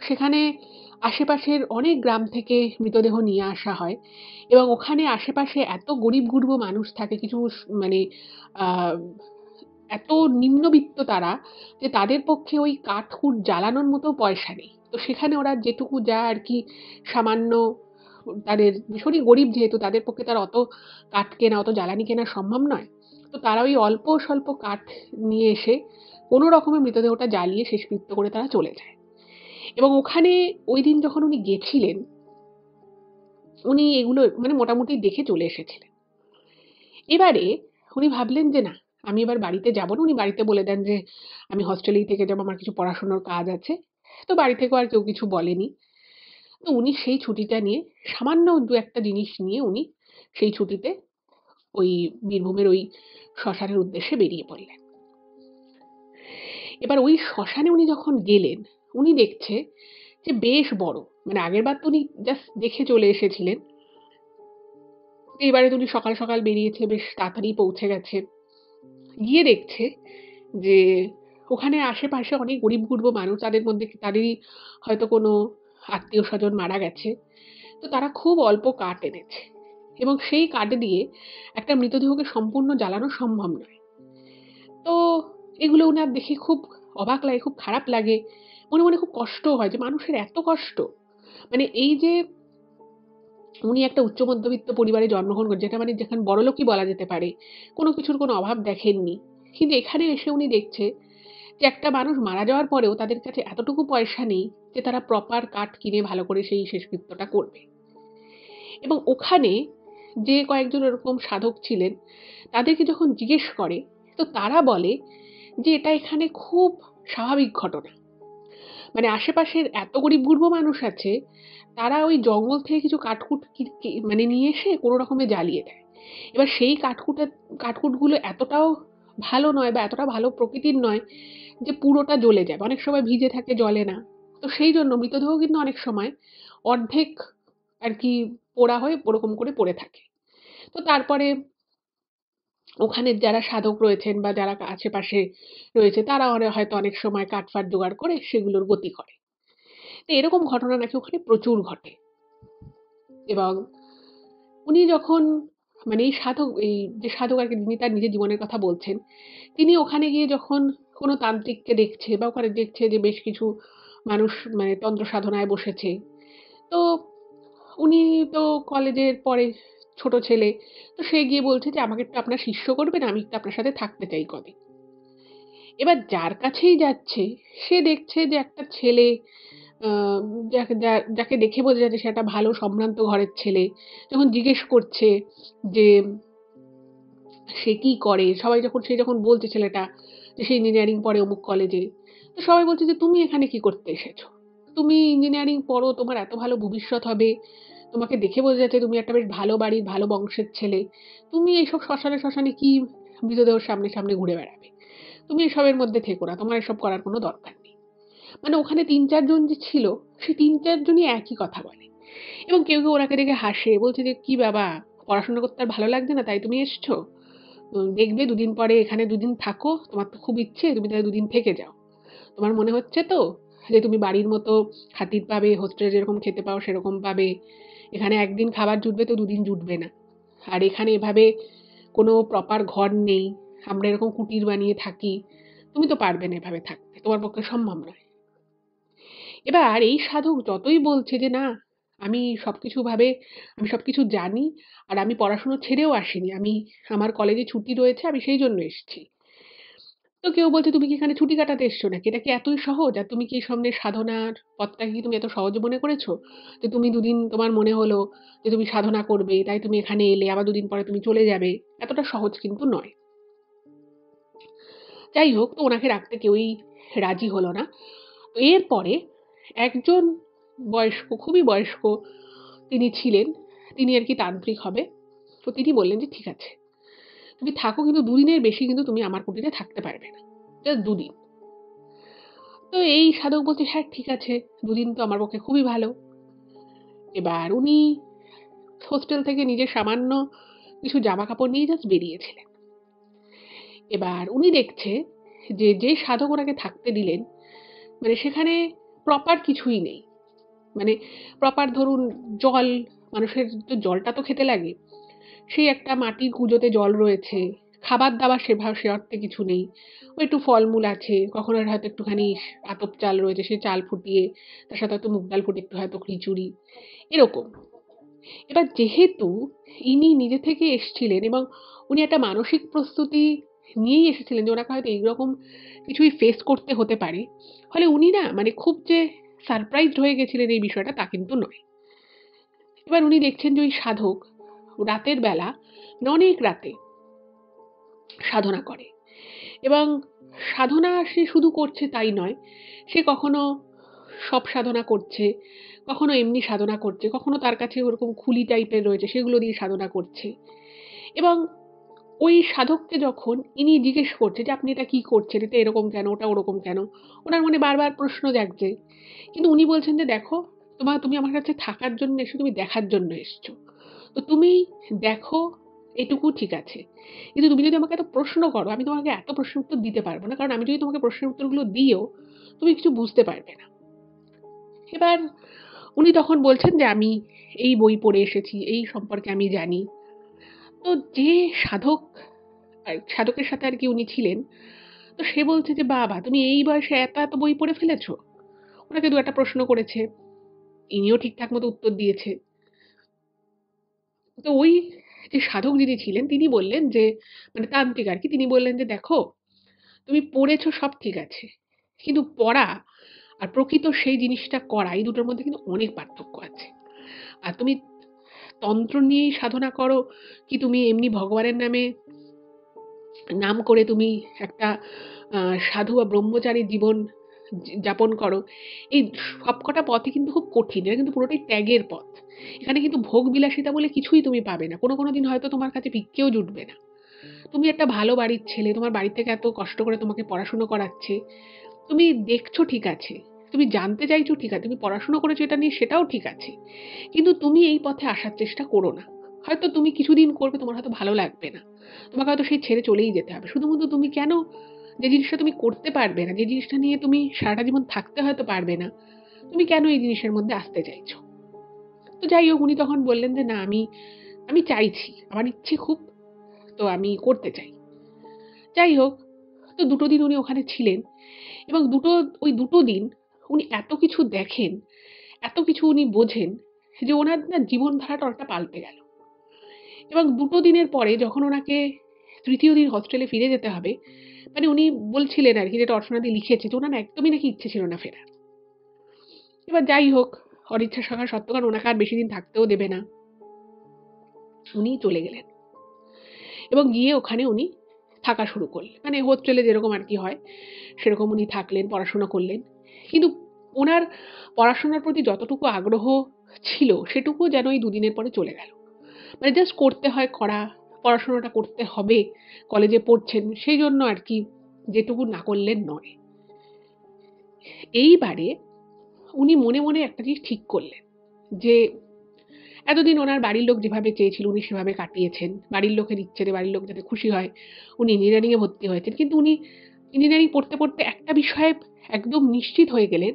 সেখানে আশেপাশের অনেক গ্রাম থেকে মৃতদেহ নিয়ে আসা হয়, এবং ওখানে আশেপাশে এত গরিব গুরবো মানুষ থাকে, কিছু মানে আহ এত নিম্নবিত্ত তারা, যে তাদের পক্ষে ওই কাঠ-কুঠ জ্বালানোর মতো পয়সা নেই। তো সেখানে ওরা যেটুকু যা আরকি সামান্য, তাদের ভীষণই গরিব যেহেতু, তাদের পক্ষে তো আর অত কাঠ কেনা, অত জ্বালানি কেনা সম্ভব নয়। তো তারা ওই অল্প স্বল্প কাঠ নিয়ে এসে কোনো রকমে মৃতদেহটা জ্বালিয়ে শেষকৃত্য করে তারা চলে যায়। এবং ওখানে ঐদিন যখন উনি গেছিলেন, উনি এগুলো মানে মোটামুটি দেখে চলে এসেছিলেন। এবারে উনি ভাবলেন যে না, আমি এবার বাড়িতে যাব না। উনি বাড়িতে বলে দেন যে আমি হস্টেলেই থেকে যাবো, আমার কিছু পড়াশোনার কাজ আছে। তো বাড়ি থেকেও আর কেউ কিছু বলেনি। তো উনি সেই ছুটিটা নিয়ে, সামান্য ২-১ টা জিনিস নিয়ে উনি সেই ছুটিতে ওই বীরভূমের ওই শ্মশানের উদ্দেশ্যে বেরিয়ে পড়লেন। এবার ওই শ্মশানে উনি যখন গেলেন, উনি দেখছে যে বেশ বড়। মানে আগেরবার তো উনি জাস্ট দেখে চলে এসেছিলেন। এবারে তো উনি সকাল, সকাল বেরিয়েছে, বেশ তাড়াতাড়ি পৌঁছে গেছে। গিয়ে দেখছে যে ওখানে আশেপাশে অনেক গরিব-গুরবো মানুষ, তাদের মধ্যে তাদেরই হয়তো কোনো আত্মীয়স্বজন মারা গেছে। তো তারা খুব অল্প কাঠ এনেছে, এবং সেই কাঠ দিয়ে একটা মৃতদেহকে সম্পূর্ণ জ্বালানো সম্ভব নয়। তো এগুলো উনার দেখে খুব অবাক লাগে, খুব খারাপ লাগে। মনে, মনে খুব কষ্টও হয় যে মানুষের এত কষ্ট। মানে এই যে উনি একটা উচ্চ মধ্যবিত্ত পরিবারে জন্মগ্রহণ করেন, যেটা মানে যেখানে বড়লোকই বলা যেতে পারে। কোনো কিছুর কোনো অভাব দেখেননি। কিন্তু এখানে এসে উনি দেখছে যে একটা মানুষ মারা যাওয়ার পরেও তাদের কাছে এতটুকু পয়সা নেই যে তারা প্রপার কাঠ কিনে ভালো করে সেই শেষকৃত্যটা করবে। এবং ওখানে যে কয়েকজন এরকম সাধক ছিলেন, তাদেরকে যখন জিজ্ঞেস করে, তো তারা বলে যে এটা এখানে খুব স্বাভাবিক ঘটনা। মানে আশেপাশের এত গরিব-গুরবো মানুষ আছে, তারা ওই জঙ্গল থেকে কিছু কাঠ-কুঠ মানে নিয়ে এসে কোনো রকমে জ্বালিয়ে দেয়। এবার সেই কাঠকুটগুলো এতটাও ভালো নয় বা এতটা ভালো প্রকৃতির নয় যে পুরোটা জ্বলে যাবে। অনেক সময় ভিজে থাকে, জ্বলে না। তো সেইজন্য মৃতদেহ কিন্তু অনেক সময় অর্ধেক আরকি পোড়া হয়ে ওরকম করে পড়ে থাকে। তো তারপরে ওখানের যারা সাধক রয়েছেন বা যারা আশেপাশে রয়েছে, তারা হয়তো অনেক সময় কাঠ-ফাঠ জোগাড় করে সেগুলোর গতি করে। তো এরকম ঘটনা নাকি ওখানে প্রচুর ঘটে। এবং উনি যখন মানে এই যে সাধক আর কি, যিনি তার নিজের জীবনের কথা বলছেন, তিনি ওখানে গিয়ে যখন কোনো তান্ত্রিককে দেখছে বা ওখানে দেখছে যে বেশ কিছু মানুষ মানে তন্ত্র সাধনায় বসেছে, তো উনি তো কলেজের পরে ছোট ছেলে, তো সে গিয়ে বলছে যে আমাকে একটু আপনার শিষ্য করবেন, আমি একটু আপনার সাথে থাকতে চাই কদিন। এবার যার কাছেই যাচ্ছে সে দেখছে যে একটা ছেলে, আহ, যাকে দেখে বোঝা যাচ্ছে সে একটা ভালো সম্ভ্রান্ত ঘরের ছেলে, যখন জিজ্ঞেস করছে যে সে কি করে, সে যখন বলছে ছেলেটা যে সে ইঞ্জিনিয়ারিং পড়ে অমুক কলেজে, তো সবাই বলছে যে তুমি এখানে কি করতে এসেছো, তুমি ইঞ্জিনিয়ারিং পড়ো, তোমার এত ভালো ভবিষ্যৎ হবে, তোমাকে দেখে বোঝা যাচ্ছে তুমি একটা বেশ ভালো বাড়ির ভালো বংশের ছেলে, তুমি এইসব শ্মশানে শ্মশানে কি মৃতদেহ সামনে সামনে ঘুরে বেড়াবে, তুমি এসবের মধ্যে থেকো না, তোমার এসব করার কোনো দরকার নেই। মানে ওখানে ৩-৪ জন যে ছিল, সে ৩-৪ জনই একই কথা বলে। এবং কেউ কেউ ওনাকে দেখে হাসে, বলছে যে কি বাবা, পড়াশোনা করতে আর ভালো লাগছে না তাই তুমি এসছো, দেখবে দুদিন পরে এখানে দুদিন থাকো, তোমার তো খুব ইচ্ছে তুমি তাহলে দুদিন থেকে যাও, তোমার মনে হচ্ছে তো যে তুমি বাড়ির মতো খাতির পাবে, হোস্টেলে যেরকম খেতে পাও সেরকম পাবে, এখানে একদিন খাবার জুটবে তো দুদিন জুটবে না, আর এখানে এভাবে কোনো প্রপার ঘর নেই, আমরা এরকম কুটির বানিয়ে থাকি, তুমি তো পারবে না এভাবে থাকতে, তোমার পক্ষে সম্ভব নয়। এবার এই সাধক যতই বলছে যে না, আমি সবকিছু ভাবে আমি সবকিছু জানি, আর আমি পড়াশুনো ছেড়েও আসিনি, আমার কলেজে ছুটি রয়েছে, আমি সেই জন্য এসেছি। তো কেউ বলছে তুমি কি এখানে ছুটি কাটাতে এসছো নাকি, এটা কি এতই সহজ, আর তুমি কি এই সামনে সাধনার পথটাকে কি তুমি এত সহজ মনে করেছো যে তুমি দুদিন তোমার মনে হলো যে তুমি সাধনা করবে তাই তুমি এখানে এলে, আবার দুদিন পরে তুমি চলে যাবে, এতটা সহজ কিন্তু নয়। যাই হোক, তো ওনাকে রাখতে কেউই রাজি হলো না। তো এরপরে একজন বয়স্ক, খুবই বয়স্ক তিনি ছিলেন, তিনি আর কি তান্ত্রিক হবে, তো তিনি বললেন যে ঠিক আছে, তুমি থাকো, কিন্তু দুদিনের বেশি কিন্তু তুমি আমার কুটিরে থাকতে পারবে না, জাস্ট দুদিন। তো এই সাধক বলছে হ্যাঁ ঠিক আছে, দুদিন তো আমার পক্ষে খুবই ভালো। এবার উনি হোস্টেল থেকে নিজের সামান্য কিছু জামা কাপড় নিয়ে জাস্ট বেরিয়েছিলেন। এবার উনি দেখছে যে যে সাধক ওনাকে থাকতে দিলেন, মানে সেখানে প্রপার কিছুই নেই। মানে প্রপার ধরুন জল, মানুষের তো জলটা তো খেতে লাগে, সেই একটা মাটির কুঁজোতে জল রয়েছে, খাবার দাবার সে অর্থে কিছু নেই, ওই একটু ফলমূল আছে, কখনো হয়তো একটুখানি আতপ চাল রয়েছে, সেই চাল ফুটিয়ে তার সাথে হয়তো মুগ ডাল ফুটে একটু হয়তো খিচুড়ি, এরকম। এবার যেহেতু ইনি নিজে থেকে এসছিলেন এবং উনি একটা মানসিক প্রস্তুতি নিয়েই এসেছিলেন যে ওনাকে হয়তো এইরকম কিছুই ফেস করতে হতে পারে, ফলে উনি না মানে খুব যে সারপ্রাইজড হয়ে গেছিলেন এই বিষয়টা তা কিন্তু নয়। এবার উনি দেখছেন যে ওই সাধক রাতের বেলা, মানে অনেক রাতে সাধনা করে, এবং সাধনা সে শুধু করছে তাই নয়, সে কখনো সব সাধনা করছে, কখনো এমনি সাধনা করছে, কখনো তার কাছে ওরকম খুলি টাইপের রয়েছে সেগুলো দিয়ে সাধনা করছে। এবং ওই সাধককে যখন ইনি জিজ্ঞেস করছে যে আপনি এটা কি করছেন, এটা এরকম কেন, ওটা ওরকম কেন, ওনার মনে বারবার প্রশ্ন জাগছে, কিন্তু উনি বলছেন যে দেখো, তুমি আমার কাছে থাকার জন্য এসো, তুমি দেখার জন্য এসছো, তো তুমি দেখো, এটুকু ঠিক আছে, কিন্তু তুমি যদি আমাকে এত প্রশ্ন করো, আমি তোমাকে এত প্রশ্নের উত্তর দিতে পারবো না, কারণ আমি যদি তোমাকে প্রশ্নের উত্তরগুলো দিও তুমি কিছু বুঝতে পারবে না। এবার উনি তখন বলছেন যে আমি এই বই পড়ে এসেছি, এই সম্পর্কে আমি জানি। তো যে সাধক, সাধকের সাথে আর কি উনি ছিলেন, তো সে বলছে যে বাবা, তুমি এই বয়সে এত এত বই পড়ে ফেলেছো। ওনাকে দু একটা প্রশ্ন করেছে, ইনিও ঠিকঠাক মতো উত্তর দিয়েছে। তো ওই যে সাধক যিনি ছিলেন তিনি বললেন যে, মানে তান্ত্রিক আর কি, তিনি বললেন যে দেখো, তুমি পড়েছো সব ঠিক আছে, কিন্তু পড়া আর প্রকৃত সেই জিনিসটা করা, এই দুটোর মধ্যে কিন্তু অনেক পার্থক্য আছে। আর তুমি তন্ত্র নিয়েই সাধনা করো, কি তুমি এমনি ভগবানের নাম করে তুমি একটা সাধু বা ব্রহ্মচারী জীবন যাপন করো, এই সবকটা পথই কিন্তু খুব কঠিন, এটা কিন্তু পুরোটাই ত্যাগের পথ। এখানে কিন্তু ভোগ বিলাসিতা বলে কিছুই তুমি পাবে না, কোনো দিন হয়তো তোমার কাছে ভিক্ষেও জুটবে না। তুমি একটা ভালো বাড়ির ছেলে, তোমার বাড়ি থেকে এত কষ্ট করে তোমাকে পড়াশুনো করাচ্ছে, তুমি দেখছো ঠিক আছে, তুমি জানতে চাইছো ঠিক আছে, তুমি পড়াশুনো করেছো এটা নিয়ে সেটাও ঠিক আছে, কিন্তু তুমি এই পথে আসার চেষ্টা করো না। হয়তো তুমি কিছুদিন করবে, তোমার হয়তো ভালো লাগবে না, তোমাকে হয়তো সেই ছেড়ে চলেই যেতে হবে। শুধুমাত্র তুমি কেন, যে জিনিসটা তুমি করতে পারবে না, যে জিনিসটা নিয়ে তুমি সারাটা জীবন থাকতে হয়তো পারবে না, তুমি কেন এই জিনিসের মধ্যে আসতে চাইছো? তো যাই হোক, উনি তখন বললেন যে না, আমি আমি চাইছি, আমার ইচ্ছে খুব, তো আমি করতে চাই। যাই হোক, তো ২ দিন উনি ওখানে ছিলেন এবং ওই ২ দিন উনি এত কিছু দেখেন, এত কিছু উনি বোঝেন যে ওনার না জীবনধারাটা অনেকটা পাল্টে গেল। এবং ২ দিনের পরে যখন ওনাকে ৩য় দিন হস্টেলে ফিরে যেতে হবে, মানে উনি বলছিলেন আরকি, যেটা অর্চনাদি লিখেছে, যে উনার না একদমই নাকি ইচ্ছে ছিল না ফেরার। এবার যাই হোক, অনিচ্ছা থাকা সত্ত্বেও, কারণ ওনাকে আর বেশিদিন থাকতেও দেবে না, উনি চলে গেলেন এবং গিয়ে ওখানে উনি থাকা শুরু করলেন। মানে হোস্টেলে যেরকম আরকি হয়, সেরকম উনি থাকলেন, পড়াশোনা করলেন। কিন্তু ওনার পড়াশোনার প্রতি যতটুকু আগ্রহ ছিল, সেটুকুও যেন এই ২ দিনের পরে চলে গেল। মানে জাস্ট করতে হয় করা, পড়াশোনাটা করতে হবে, কলেজে পড়ছেন, সেইজন্য আরকি যেটুকু না করলেন নয়। এইবারে উনি মনে, মনে একটা জিনিস ঠিক করলেন যে এতদিন ওনার বাড়ির লোক যেভাবে চেয়েছিল উনি সেভাবে কাটিয়েছেন। বাড়ির লোকের ইচ্ছেতে, বাড়ির লোক যাতে খুশি হয়, উনি ইঞ্জিনিয়ারিং এ ভর্তি হয়েছেন। কিন্তু উনি ইঞ্জিনিয়ারিং পড়তে, পড়তে একটা বিষয়ে একদম নিশ্চিত হয়ে গেলেন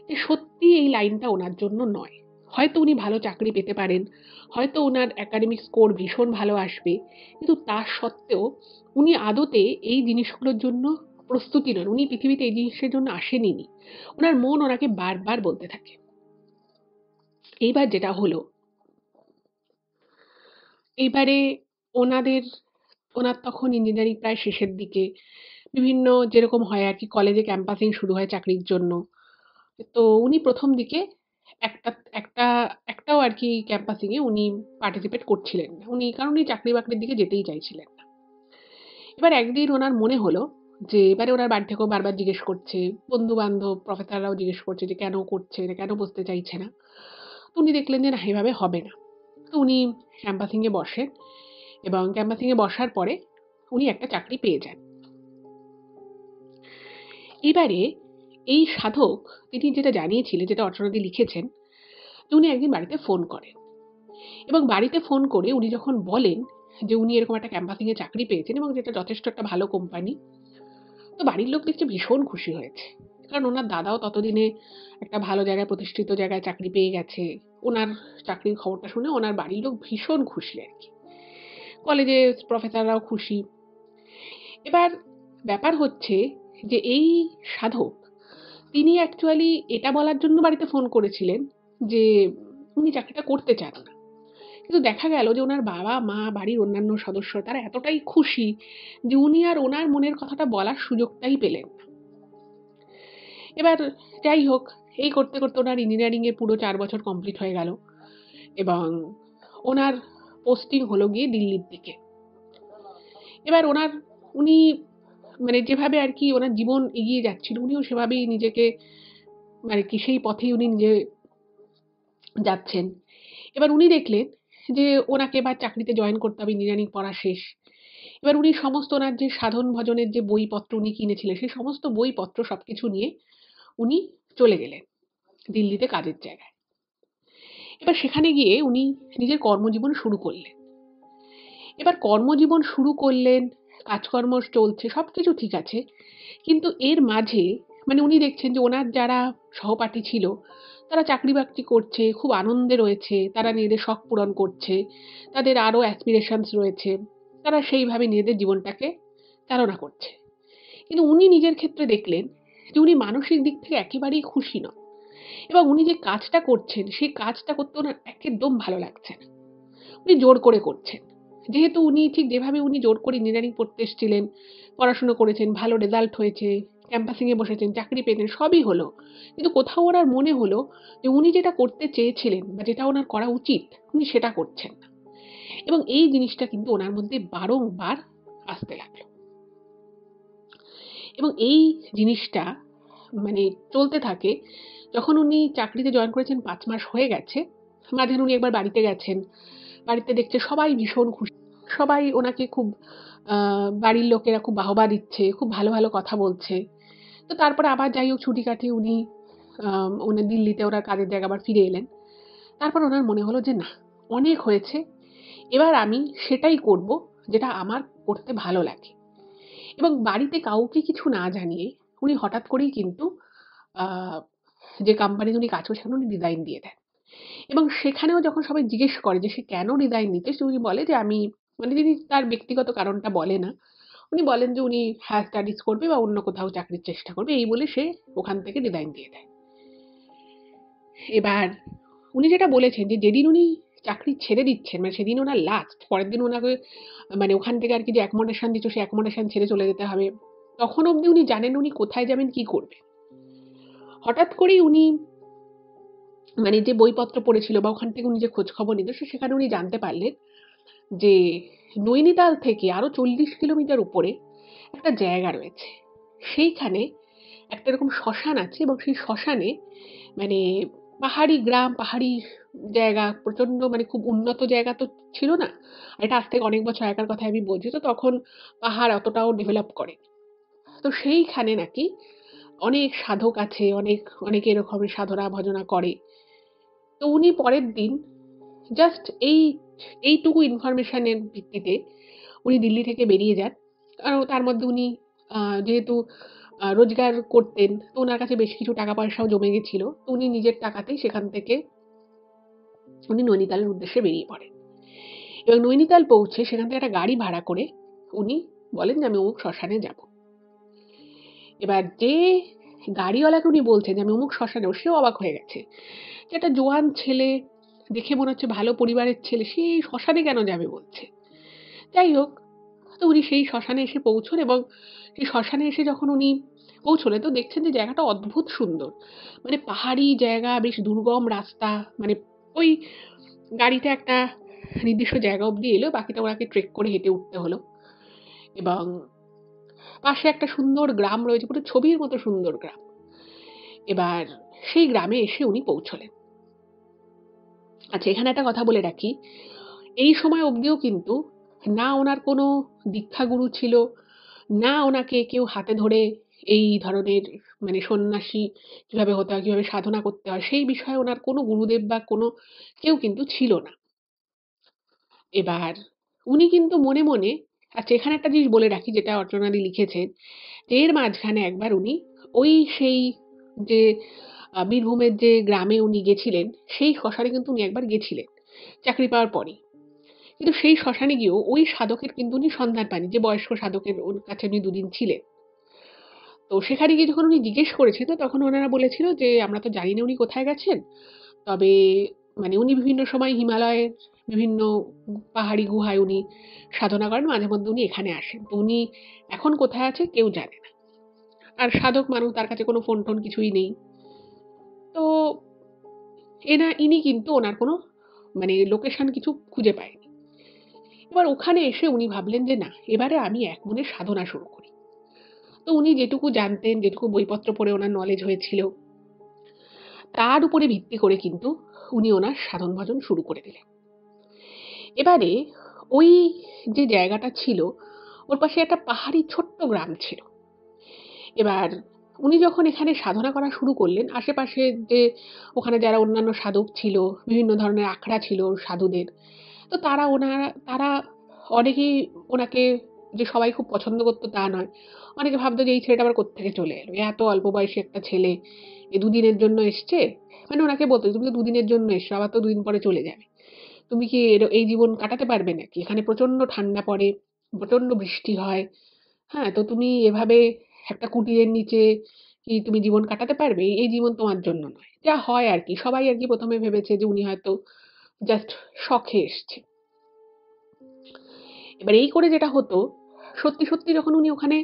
যে সত্যিই এই লাইনটা ওনার জন্য নয়। হয়তো উনি ভালো চাকরি পেতে পারেন, হয়তো উনার একাডেমিক স্কোর ভীষণ ভালো আসবে। কিন্তু তা সত্ত্বেও উনি আদতে এই জিনিসগুলোর জন্য প্রস্তুতি নন। উনি পৃথিবীতে এই জিনিসের জন্য আসেনইনি। উনার মন ওনাকে বারবার বলতে থাকে। এইবার যেটা হলো, এইবারে ওনাদের ওনার তখন ইঞ্জিনিয়ারিং প্রায় শেষের দিকে। বিভিন্ন যেরকম হয় আরকি, কলেজে ক্যাম্পাসিং শুরু হয় চাকরির জন্য। তো উনি ১ম দিকে একটা একটা একটাও আরকি ক্যাম্পাসিং এ উনি পার্টিসিপেট করছিলেন না। কারণ উনি চাকরি-বাকরির দিকে যেতেই চাইছিলেন না। এবার একদিন উনার মনে হলো যে এবারে উনার বাড়ি থেকেও বারবার জিজ্ঞেস করছে, বন্ধু-বান্ধব, প্রফেসররাও জিজ্ঞেস করছে যে কেন করছে না, কেন বসতে চাইছে না। তো উনি দেখলেন যে না, এভাবে হবে না। তো উনি ক্যাম্পাসিং এ বসেন এবং ক্যাম্পাসিং এ বসার পরে উনি একটা চাকরি পেয়ে যান। এবারে এই সাধক, তিনি যেটা জানিয়েছিলেন, যেটা অর্চনাদি লিখেছেন, যে উনি একদিন বাড়িতে ফোন করেন এবং বাড়িতে ফোন করে উনি যখন বলেন যে উনি এরকম একটা ক্যাম্পাসিং এ চাকরি পেয়েছেন এবং যেটা যথেষ্ট একটা ভালো কোম্পানি, তো বাড়ির লোক দেখছে ভীষণ খুশি হয়েছে। কারণ উনার দাদাও ততদিনে একটা ভালো জায়গায়, প্রতিষ্ঠিত জায়গায় চাকরি পেয়ে গেছে। উনার চাকরির খবরটা শুনে উনার বাড়ির লোক ভীষণ খুশি আরকি। কলেজে প্রফেসররাও খুশি। এবার ব্যাপার হচ্ছে যে এই সাধক, তিনি অ্যাকচুয়ালি এটা বলার জন্য বাড়িতে ফোন করেছিলেন যে উনি চাকরিটা করতে চান না। কিন্তু দেখা গেল যে উনার বাবা-মা, বাড়ির অন্যান্য সদস্য, তারা এতটাই খুশি যে উনি আর ওনার মনের কথাটা বলার সুযোগটাই পেলেন না। এবার যাই হোক, এই করতে, করতে ওনার ইঞ্জিনিয়ারিং এর পুরো ৪ বছর কমপ্লিট হয়ে গেল এবং ওনার পোস্টিং হলো গিয়ে দিল্লির দিকে। এবার উনি মানে যেভাবে আরকি ওনার জীবন এগিয়ে যাচ্ছিল, উনিও সেভাবেই নিজেকে, মানে কি সেই পথেই উনি নিজে যাচ্ছেন। এবার উনি দেখলেন যে ওনাকে এবার চাকরিতে জয়েন করতে হবে, ইঞ্জিনিয়ারিং পড়া শেষ। এবার উনি সমস্ত ওনার যে সাধন ভজনের যে বইপত্র উনি কিনেছিলেন, সেই সমস্ত বইপত্র সবকিছু নিয়ে উনি চলে গেলেন দিল্লিতে কাজের জায়গায়। এবার সেখানে গিয়ে উনি নিজের কর্মজীবন শুরু করলেন। এবার কর্মজীবন শুরু করলেন, কাজকর্ম চলছে, সবকিছু ঠিক আছে। কিন্তু এর মাঝে মানে উনি দেখছেন যে ওনার যারা সহপাঠী ছিল, তারা চাকরি-বাকরি করছে, খুব আনন্দে রয়েছে, তারা নিজেদের শখ পূরণ করছে, তাদের আরো অ্যাসপিরেশনস রয়েছে। তারা সেইভাবে নিজেদের জীবনটাকে চালনা করছে। কিন্তু উনি নিজের ক্ষেত্রে দেখলেন যে উনি মানসিক দিক থেকে একেবারেই খুশি নন এবং উনি যে কাজটা করছেন, সেই কাজটা করতে ওনার একদম ভালো লাগছে না। উনি জোর করে করছেন। যেহেতু উনি ঠিক যেভাবে উনি জোর করে ইঞ্জিনিয়ারিং পড়তে এসছিলেন, পড়াশুনো করেছেন, ভালো রেজাল্ট হয়েছে, ক্যাম্পাসিং এ বসেছেন, চাকরি পেয়েছেন, সবই হলো। কিন্তু কোথাও ওনার মনে হলো যে উনি যেটা করতে চেয়েছিলেন বা যেটা ওনার করা উচিত, উনি সেটা করছেন না। এবং এই জিনিসটা কিন্তু ওনার মধ্যে বারংবার আসতে লাগলো। এবং এই জিনিসটা মানে চলতে থাকে। যখন উনি চাকরিতে জয়েন করেছেন ৫ মাস হয়ে গেছে, মাঝখানে উনি একবার বাড়িতে গেছেন। বাড়িতে দেখছে সবাই ভীষণ খুশি। সবাই ওনাকে খুব, আ বাড়ির লোকেরা খুব বাহবা দিচ্ছে, খুব ভালো, ভালো কথা বলছে। তো তারপরে আবার যাই হোক ছুটি কাটিয়ে উনি দিল্লিতে ওনার কাজের জায়গায় আবার ফিরে এলেন। তারপর ওনার মনে হলো যে না, অনেক হয়েছে। এবার আমি সেটাই করব যেটা আমার করতে ভালো লাগে। এবং বাড়িতে কাউকে কিছু না জানিয়ে উনি হঠাৎ করেই কিন্তু আ যে কোম্পানিতে উনি কাজ করছেন উনি রিজাইন দিয়ে দেন। এবং সেখানেও যখন সবাই জিজ্ঞেস করে যে সে কেন রিজাইন দিচ্ছে? উনি বলে যে আমি মানে তিনি তার ব্যক্তিগত কারণটা বলে না। উনি বলেন যে উনি হায়ার স্টাডিজ করবে বা অন্য কোথাও চাকরির চেষ্টা করবে এই বলে সে ওখান থেকে রিজাইন দিয়ে দেয়। এবার উনি যেটা বলেছেন যে যেদিন উনি চাকরি ছেড়ে দিচ্ছেন মানে সেদিন ওনার লাস্ট, পরের দিন ওনাকে মানে ওখান থেকে আর কি যে অ্যাকোমোডেশন দিত সেই অ্যাকোমোডেশন ছেড়ে চলে যেতে হবে। তখন অবধি উনি জানেন উনি কোথায় যাবেন, কি করবেন। হঠাৎ করেই উনি মানে যে বইপত্র পড়েছিল বা ওখান থেকে উনি যে খোঁজ খবর নিত সেখানে উনি জানতে পারলেন যে নৈনিতাল থেকে আরো 40 কিলোমিটার উপরে একটা জায়গা রয়েছে। সেইখানে একটা এরকম শ্মশান আছে এবং সেই শ্মশানে মানে পাহাড়ি গ্রাম, পাহাড়ি জায়গা, প্রচন্ড মানে খুব উন্নত জায়গা তো ছিল না। আর এটা আজ থেকে অনেক বছর আগেকার কথাই আমি বলছি। তো তখন পাহাড় অতটাও ডেভেলপ করেনি। তো সেইখানে নাকি অনেক সাধক আছে, অনেকে এরকমের সাধনা ভজনা করে। তো উনি পরের দিন জাস্ট এইটুকু ইনফরমেশন এর ভিত্তিতে উনি দিল্লি থেকে বেরিয়ে যান। কারণ তার মধ্যে উনি যেহেতু রোজগার করতেন, তো উনার কাছে বেশ কিছু টাকা পয়সাও জমে গেছিল। তো উনি নিজের টাকাতেই সেখান থেকে উনি নৈনিতালের উদ্দেশ্যে বেরিয়ে পড়েন। এবং নৈনিতাল পৌঁছে সেখান থেকে একটা গাড়ি ভাড়া করে উনি বলেন যে আমি অমুক শ্মশানে যাব। এবার যে গাড়িওয়ালাকে উনি বলছেন যে আমি অমুক শ্মশানে যাব, সেও অবাক হয়ে গেছে যে একটা জোয়ান ছেলে, দেখে মনে হচ্ছে ভালো পরিবারের ছেলে, সে এই শ্মশানে কেন যাবে বলছে। যাই হোক, তো উনি সেই শ্মশানে এসে পৌঁছন এবং সেই শ্মশানে এসে যখন উনি পৌঁছলেন তো দেখছেন যে জায়গাটা অদ্ভুত সুন্দর। মানে পাহাড়ি জায়গা, বেশ দুর্গম রাস্তা, মানে ওই গাড়িটা একটা নির্দিষ্ট জায়গা অব্দি এলো, বাকিটা ওনাকে ট্রেক করে হেঁটে উঠতে হলো। এবং পাশে একটা সুন্দর গ্রাম রয়েছে, পুরো ছবির মতো সুন্দর গ্রাম। এবার সেই গ্রামে এসে উনি পৌঁছলেন। আচ্ছা, এখানে একটা কথা বলে রাখি, এই সময় অবধিও কিন্তু না ওনার কোনো দীক্ষাগুরু ছিল, না ওনাকে কেউ হাতে ধরে এই ধরনের মানে সন্ন্যাসী কিভাবে হতে হয়, কিভাবে সাধনা করতে হয় সেই বিষয়ে ওনার কোনো গুরুদেব বা কোনো কেউ কিন্তু ছিল না। এবার উনি কিন্তু মনে মনে, আচ্ছা এখানে একটা জিনিস বলে রাখি যেটা অর্চনাদি লিখেছেন, যে এর মাঝখানে একবার উনি ওই সেই যে বীরভূমের যে গ্রামে উনি গেছিলেন সেই শ্মশানে কিন্তু উনি একবার গেছিলেন চাকরি পাওয়ার পরেই। কিন্তু সেই শ্মশানে গিয়েও ওই সাধকের কিন্তু উনি সন্ধান পাননি, যে বয়স্ক সাধকের ওর কাছে উনি দুদিন ছিলেন। তো সেখানে গিয়ে যখন উনি জিজ্ঞেস করেছেন তো তখন ওনারা বলেছিল যে আমরা তো জানি না উনি কোথায় গেছেন, তবে মানে উনি বিভিন্ন সময় হিমালয়ের বিভিন্ন পাহাড়ি গুহায় উনি সাধনা করেন, মাঝে মধ্যে উনি এখানে আসেন। তো উনি এখন কোথায় আছে কেউ জানে না। আর সাধক মানুষ, তার কাছে কোনো ফোন টোন কিছুই নেই। তো ইনি কিন্তু ওনার কোনো মানে লোকেশন কিছু খুঁজে পায়নি। এবার ওখানে এসে উনি ভাবলেন যে না, এবারে আমি এক মনে সাধনা শুরু করি। তো উনি যেটুকু জানতেন, যেটুকু বইপত্র পড়ে ওনার নলেজ হয়েছিল, তার উপরে ভিত্তি করে কিন্তু উনি ওনার সাধন ভজন শুরু করে দিলেন। এবারে ওই যে জায়গাটা ছিল ওর পাশে একটা পাহাড়ি ছোট্ট গ্রাম ছিল। এবার উনি যখন এখানে সাধনা করা শুরু করলেন, আশেপাশে যে ওখানে যারা অন্যান্য সাধক ছিল, বিভিন্ন ধরনের আখড়া ছিল সাধুদের, তো তারা অনেকেই ওনাকে, যে সবাই খুব পছন্দ করতো তা নয়। অনেকে ভাবতো যে এই ছেলেটা আবার কোত্থেকে চলে এলো? এত অল্প বয়সী একটা ছেলে, এ দুদিনের জন্য এসছে। মানে ওনাকে বলতো, "তুমি তো দুদিনের জন্য এসছো, আবার তো দুদিন পরে চলে যাবে। তুমি কি এই জীবন কাটাতে পারবে নাকি? এখানে প্রচন্ড ঠান্ডা পড়ে, প্রচন্ড বৃষ্টি হয়। হ্যাঁ, তো তুমি এভাবে একটা কুটিরের নিচে কি তুমি জীবন কাটাতে পারবে? এই জীবন তোমার জন্য নয়।" যা হয় আরকি। সবাই আরকি ১ম এ ভেবেছে যে উনি হয়তো জাস্ট শখে এসছে। এবার এই করে যেটা হতো, সত্যি যখন উনি ওখানে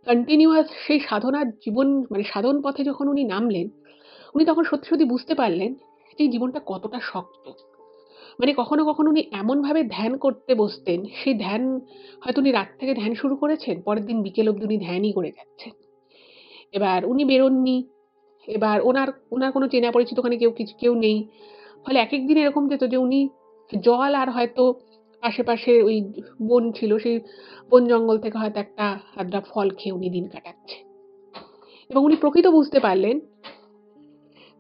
কন্টিনিউয়াস সেই সাধনার জীবন মানে সাধন পথে যখন উনি নামলেন, উনি তখন সত্যি বুঝতে পারলেন যে এই জীবনটা কতটা শক্ত। মানে কখনো উনি এমনভাবে ধ্যান করতে বসতেন, সেই ধ্যান হয়তো উনি রাত থেকে ধ্যান শুরু করেছেন, পরের দিন বিকেল অবধি উনি ধ্যানই করে যাচ্ছেন। এবার উনি বেরোননি। এবার উনার কোনো চেনা পরিচিত ওখানে কেউ নেই। ফলে একেক দিন এরকম যেত যে উনি জল আর হয়তো আশেপাশে ওই বন ছিল, সেই বন জঙ্গল থেকে হয়তো একটা আধটা ফল খেয়ে উনি দিন কাটাচ্ছে। এবং উনি প্রকৃত বুঝতে পারলেন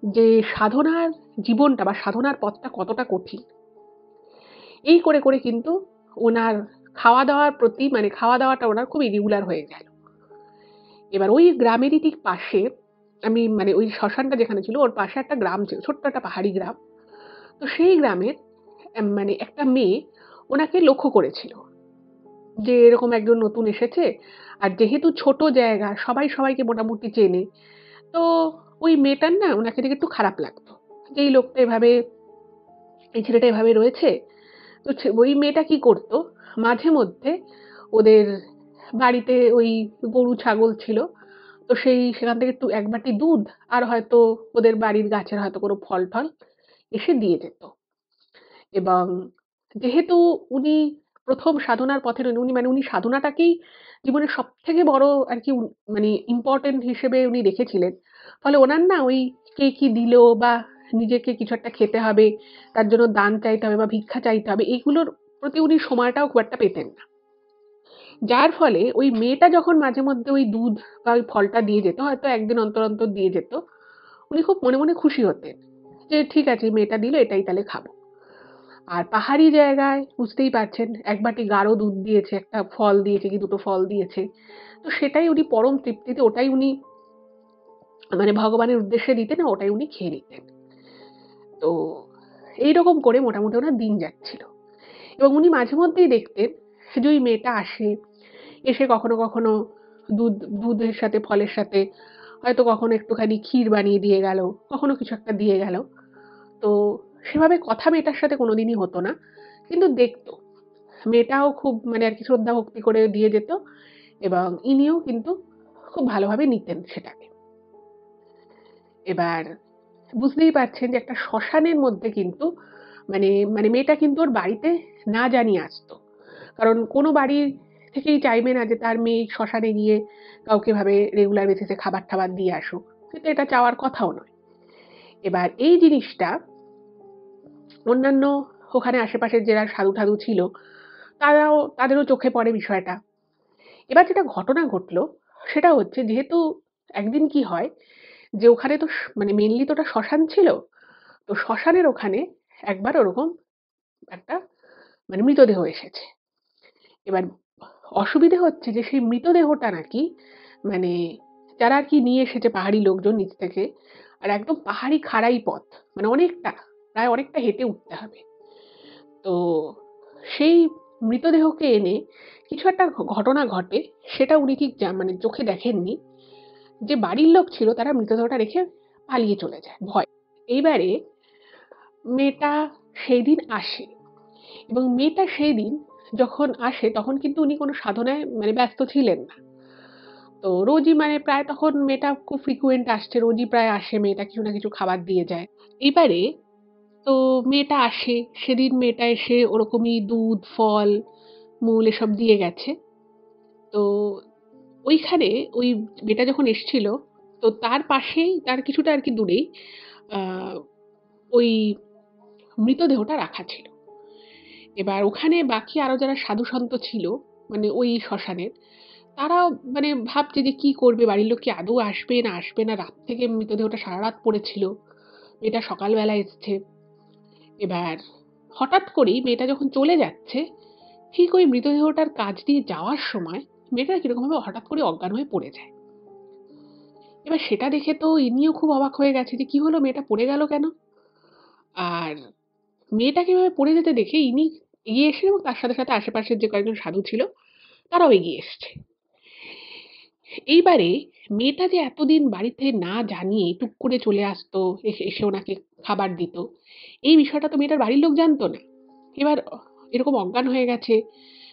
যে সাধনার জীবনটা বা সাধনার পথটা কতটা কঠিন। এই করে কিন্তু ওনার খাওয়া-দাওয়ার প্রতি খাওয়া-দাওয়াটা ওনার খুব ইরেগুলার হয়ে গেল। এবার ওই গ্রামেরই ঠিক পাশে আমি মানে ওই শ্মশানটা যেখানে ছিল ওর পাশে একটা গ্রাম ছিল, ছোট্ট একটা পাহাড়ি গ্রাম। তো সেই গ্রামের মানে একটা মেয়ে ওনাকে লক্ষ্য করেছিল যে এরকম একজন নতুন এসেছে, আর যেহেতু ছোট জায়গা সবাই সবাইকে মোটামুটি চেনে। তো ওই মেয়েটার না ওনাকে দেখে একটু খারাপ লাগতো যে এই লোকটা এভাবে, এই ছেলেটা এভাবে রয়েছে। তো ওই মেয়েটা কি করতো, মাঝে মধ্যে ওদের বাড়িতে ওই গরু ছাগল ছিল, তো সেখান থেকে একটু এক বাটি দুধ আর হয়তো ওদের বাড়ির গাছের হয়তো কোনো ফল টল এসে দিয়ে যেত। এবং যেহেতু উনি প্রথম সাধনার পথে রইলেন, উনি সাধনাটাকেই জীবনের সবথেকে বড় আর কি মানে ইম্পর্টেন্ট হিসেবে উনি রেখেছিলেন। ফলে ওনার না ওই কে কি দিল বা নিজেকে কিছু একটা খেতে হবে, তার জন্য দান চাইতে হবে বা ভিক্ষা চাইতে হবে, এগুলোর প্রতি উনি সময়টাও খুব একটা পেতেন না। যার ফলে ওই মেয়েটা যখন মাঝে মধ্যে ওই দুধ বা ওই ফলটা দিয়ে যেত, হয়তো একদিন অন্তর অন্তর দিয়ে যেত, উনি খুব মনে মনে খুশি হতেন যে ঠিক আছে মেয়েটা দিল, এটাই তাহলে খাবো। আর পাহাড়ি জায়গায় বুঝতেই পারছেন, এক বাটি গাঢ় দুধ দিয়েছে, একটা ফল দিয়েছে কি দুটো ফল দিয়েছে। তো সেটাই উনি পরম তৃপ্তিতে, ওটাই উনি মানে ভগবানের উদ্দেশ্যে দিতেন, ওটাই উনি খেয়ে নিতেন। তো এইরকম করে মোটামুটি ওনার দিন যাচ্ছিল। এবং উনি মাঝে মধ্যেই দেখতেন যে ওই মেয়েটা আসে, এসে কখনো কখনো দুধের সাথে ফলের সাথে হয়তো কখনো একটুখানি ক্ষীর বানিয়ে দিয়ে গেল, কখনো কিছু একটা দিয়ে গেল। তো সেভাবে কথা মেয়েটার সাথে কোনোদিনই হতো না, কিন্তু দেখতো মেয়েটাও খুব মানে আর কি শ্রদ্ধা ভক্তি করে দিয়ে যেত, এবং ইনিও কিন্তু খুব ভালোভাবে নিতেন সেটাকে। এবার বুঝতেই পারছেন যে একটা শ্মশানের মধ্যে কিন্তু মানে মানে মেয়েটা কিন্তু ওর বাড়িতে না জানিয়ে আসতো, কারণ কোনো বাড়ি থেকেই চাইবে না যে তার মেয়ে শ্মশানে গিয়ে কাউকে ভাবে রেগুলার বেসিসে খাবার টাবার দিয়ে আসুক, কিন্তু এটা চাওয়ার কথাও নয়। এবার এই জিনিসটা অন্যান্য ওখানে আশেপাশের যারা সাধু ঠাধু ছিল তাদেরও চোখে পড়ে বিষয়টা। এবার যেটা ঘটনা ঘটলো সেটা হচ্ছে, যেহেতু একদিন কি হয় যে ওখানে তো মানে মেনলি তো ওটা শ্মশান ছিল, তো শ্মশানের ওখানে একবার ওরকম একটা মানে মৃতদেহ এসেছে। এবার অসুবিধে হচ্ছে যে সেই মৃতদেহটা নাকি মানে যারা আর কি নিয়ে এসেছে পাহাড়ি লোকজন নিচ থেকে, আর একদম পাহাড়ি খাড়াই পথ, মানে অনেকটা প্রায় অনেকটা হেঁটে উঠতে হবে। তো সেই মৃতদেহকে এনে কিছু একটা ঘটনা ঘটে, সেটা উনি ঠিক মানে চোখে দেখেননি। যে বাড়ির লোক ছিল তারা মৃতদেহটা রেখে পালিয়ে চলে যায় ভয়। এইবারে মেয়েটা সেই দিন আসে, এবং মেয়েটা সেই দিন যখন আসে তখন কিন্তু উনি কোনো সাধনায় মানে ব্যস্ত ছিলেন না। তো রোজই মানে প্রায় তখন মেয়েটা খুব ফ্রিকুয়েন্ট আসছে, রোজই প্রায় আসে মেয়েটা, কিছু না কিছু খাবার দিয়ে যায়। এবারে তো মেয়েটা আসে, সেদিন মেয়েটা এসে ওরকমই দুধ, ফল, মূল এসব দিয়ে গেছে। তো ওইখানে ওই মেয়েটা যখন এসছিল, তো তার পাশেই, তার কিছুটা আর কি দূরেই ওই মৃতদেহটা রাখা ছিল। এবার ওখানে বাকি আরো যারা সাধু সন্ত ছিল মানে ওই শ্মশানের, তারাও মানে ভাবছে যে কি করবে, বাড়ির লোক কি আদৌ আসবে না আসবে না, রাত থেকে মৃতদেহটা সারা রাত পড়েছিল, মেয়েটা সকালবেলা এসছে। এবার হঠাৎ করেই মেয়েটা যখন চলে যাচ্ছে, ঠিক ওই মৃতদেহটার কাছ দিয়ে যাওয়ার সময় মেয়েটা কিরকম ভাবে হঠাৎ করে অজ্ঞান হয়ে পড়ে যায়। এবার সেটা দেখে তো ইনিও খুব অবাক হয়ে গেছে যে কি হলো, মেয়েটা পড়ে গেল কেন। আর মেয়েটা কিভাবে পড়ে যেতে দেখে ইনি এগিয়ে এসে, এবং তার সাথে সাথে আশেপাশের যে কয়েকজন সাধু ছিল তারাও এগিয়ে এসছে। এইবারে মেয়েটা যে এতদিন বাড়িতে না জানিয়ে টুক করে চলে আসতো, এসে ওনাকে খাবার দিত, এই বিষয়টা তো মেয়েটার বাড়ির লোক জানতো না। এবার এরকম অজ্ঞান হয়ে গেছে।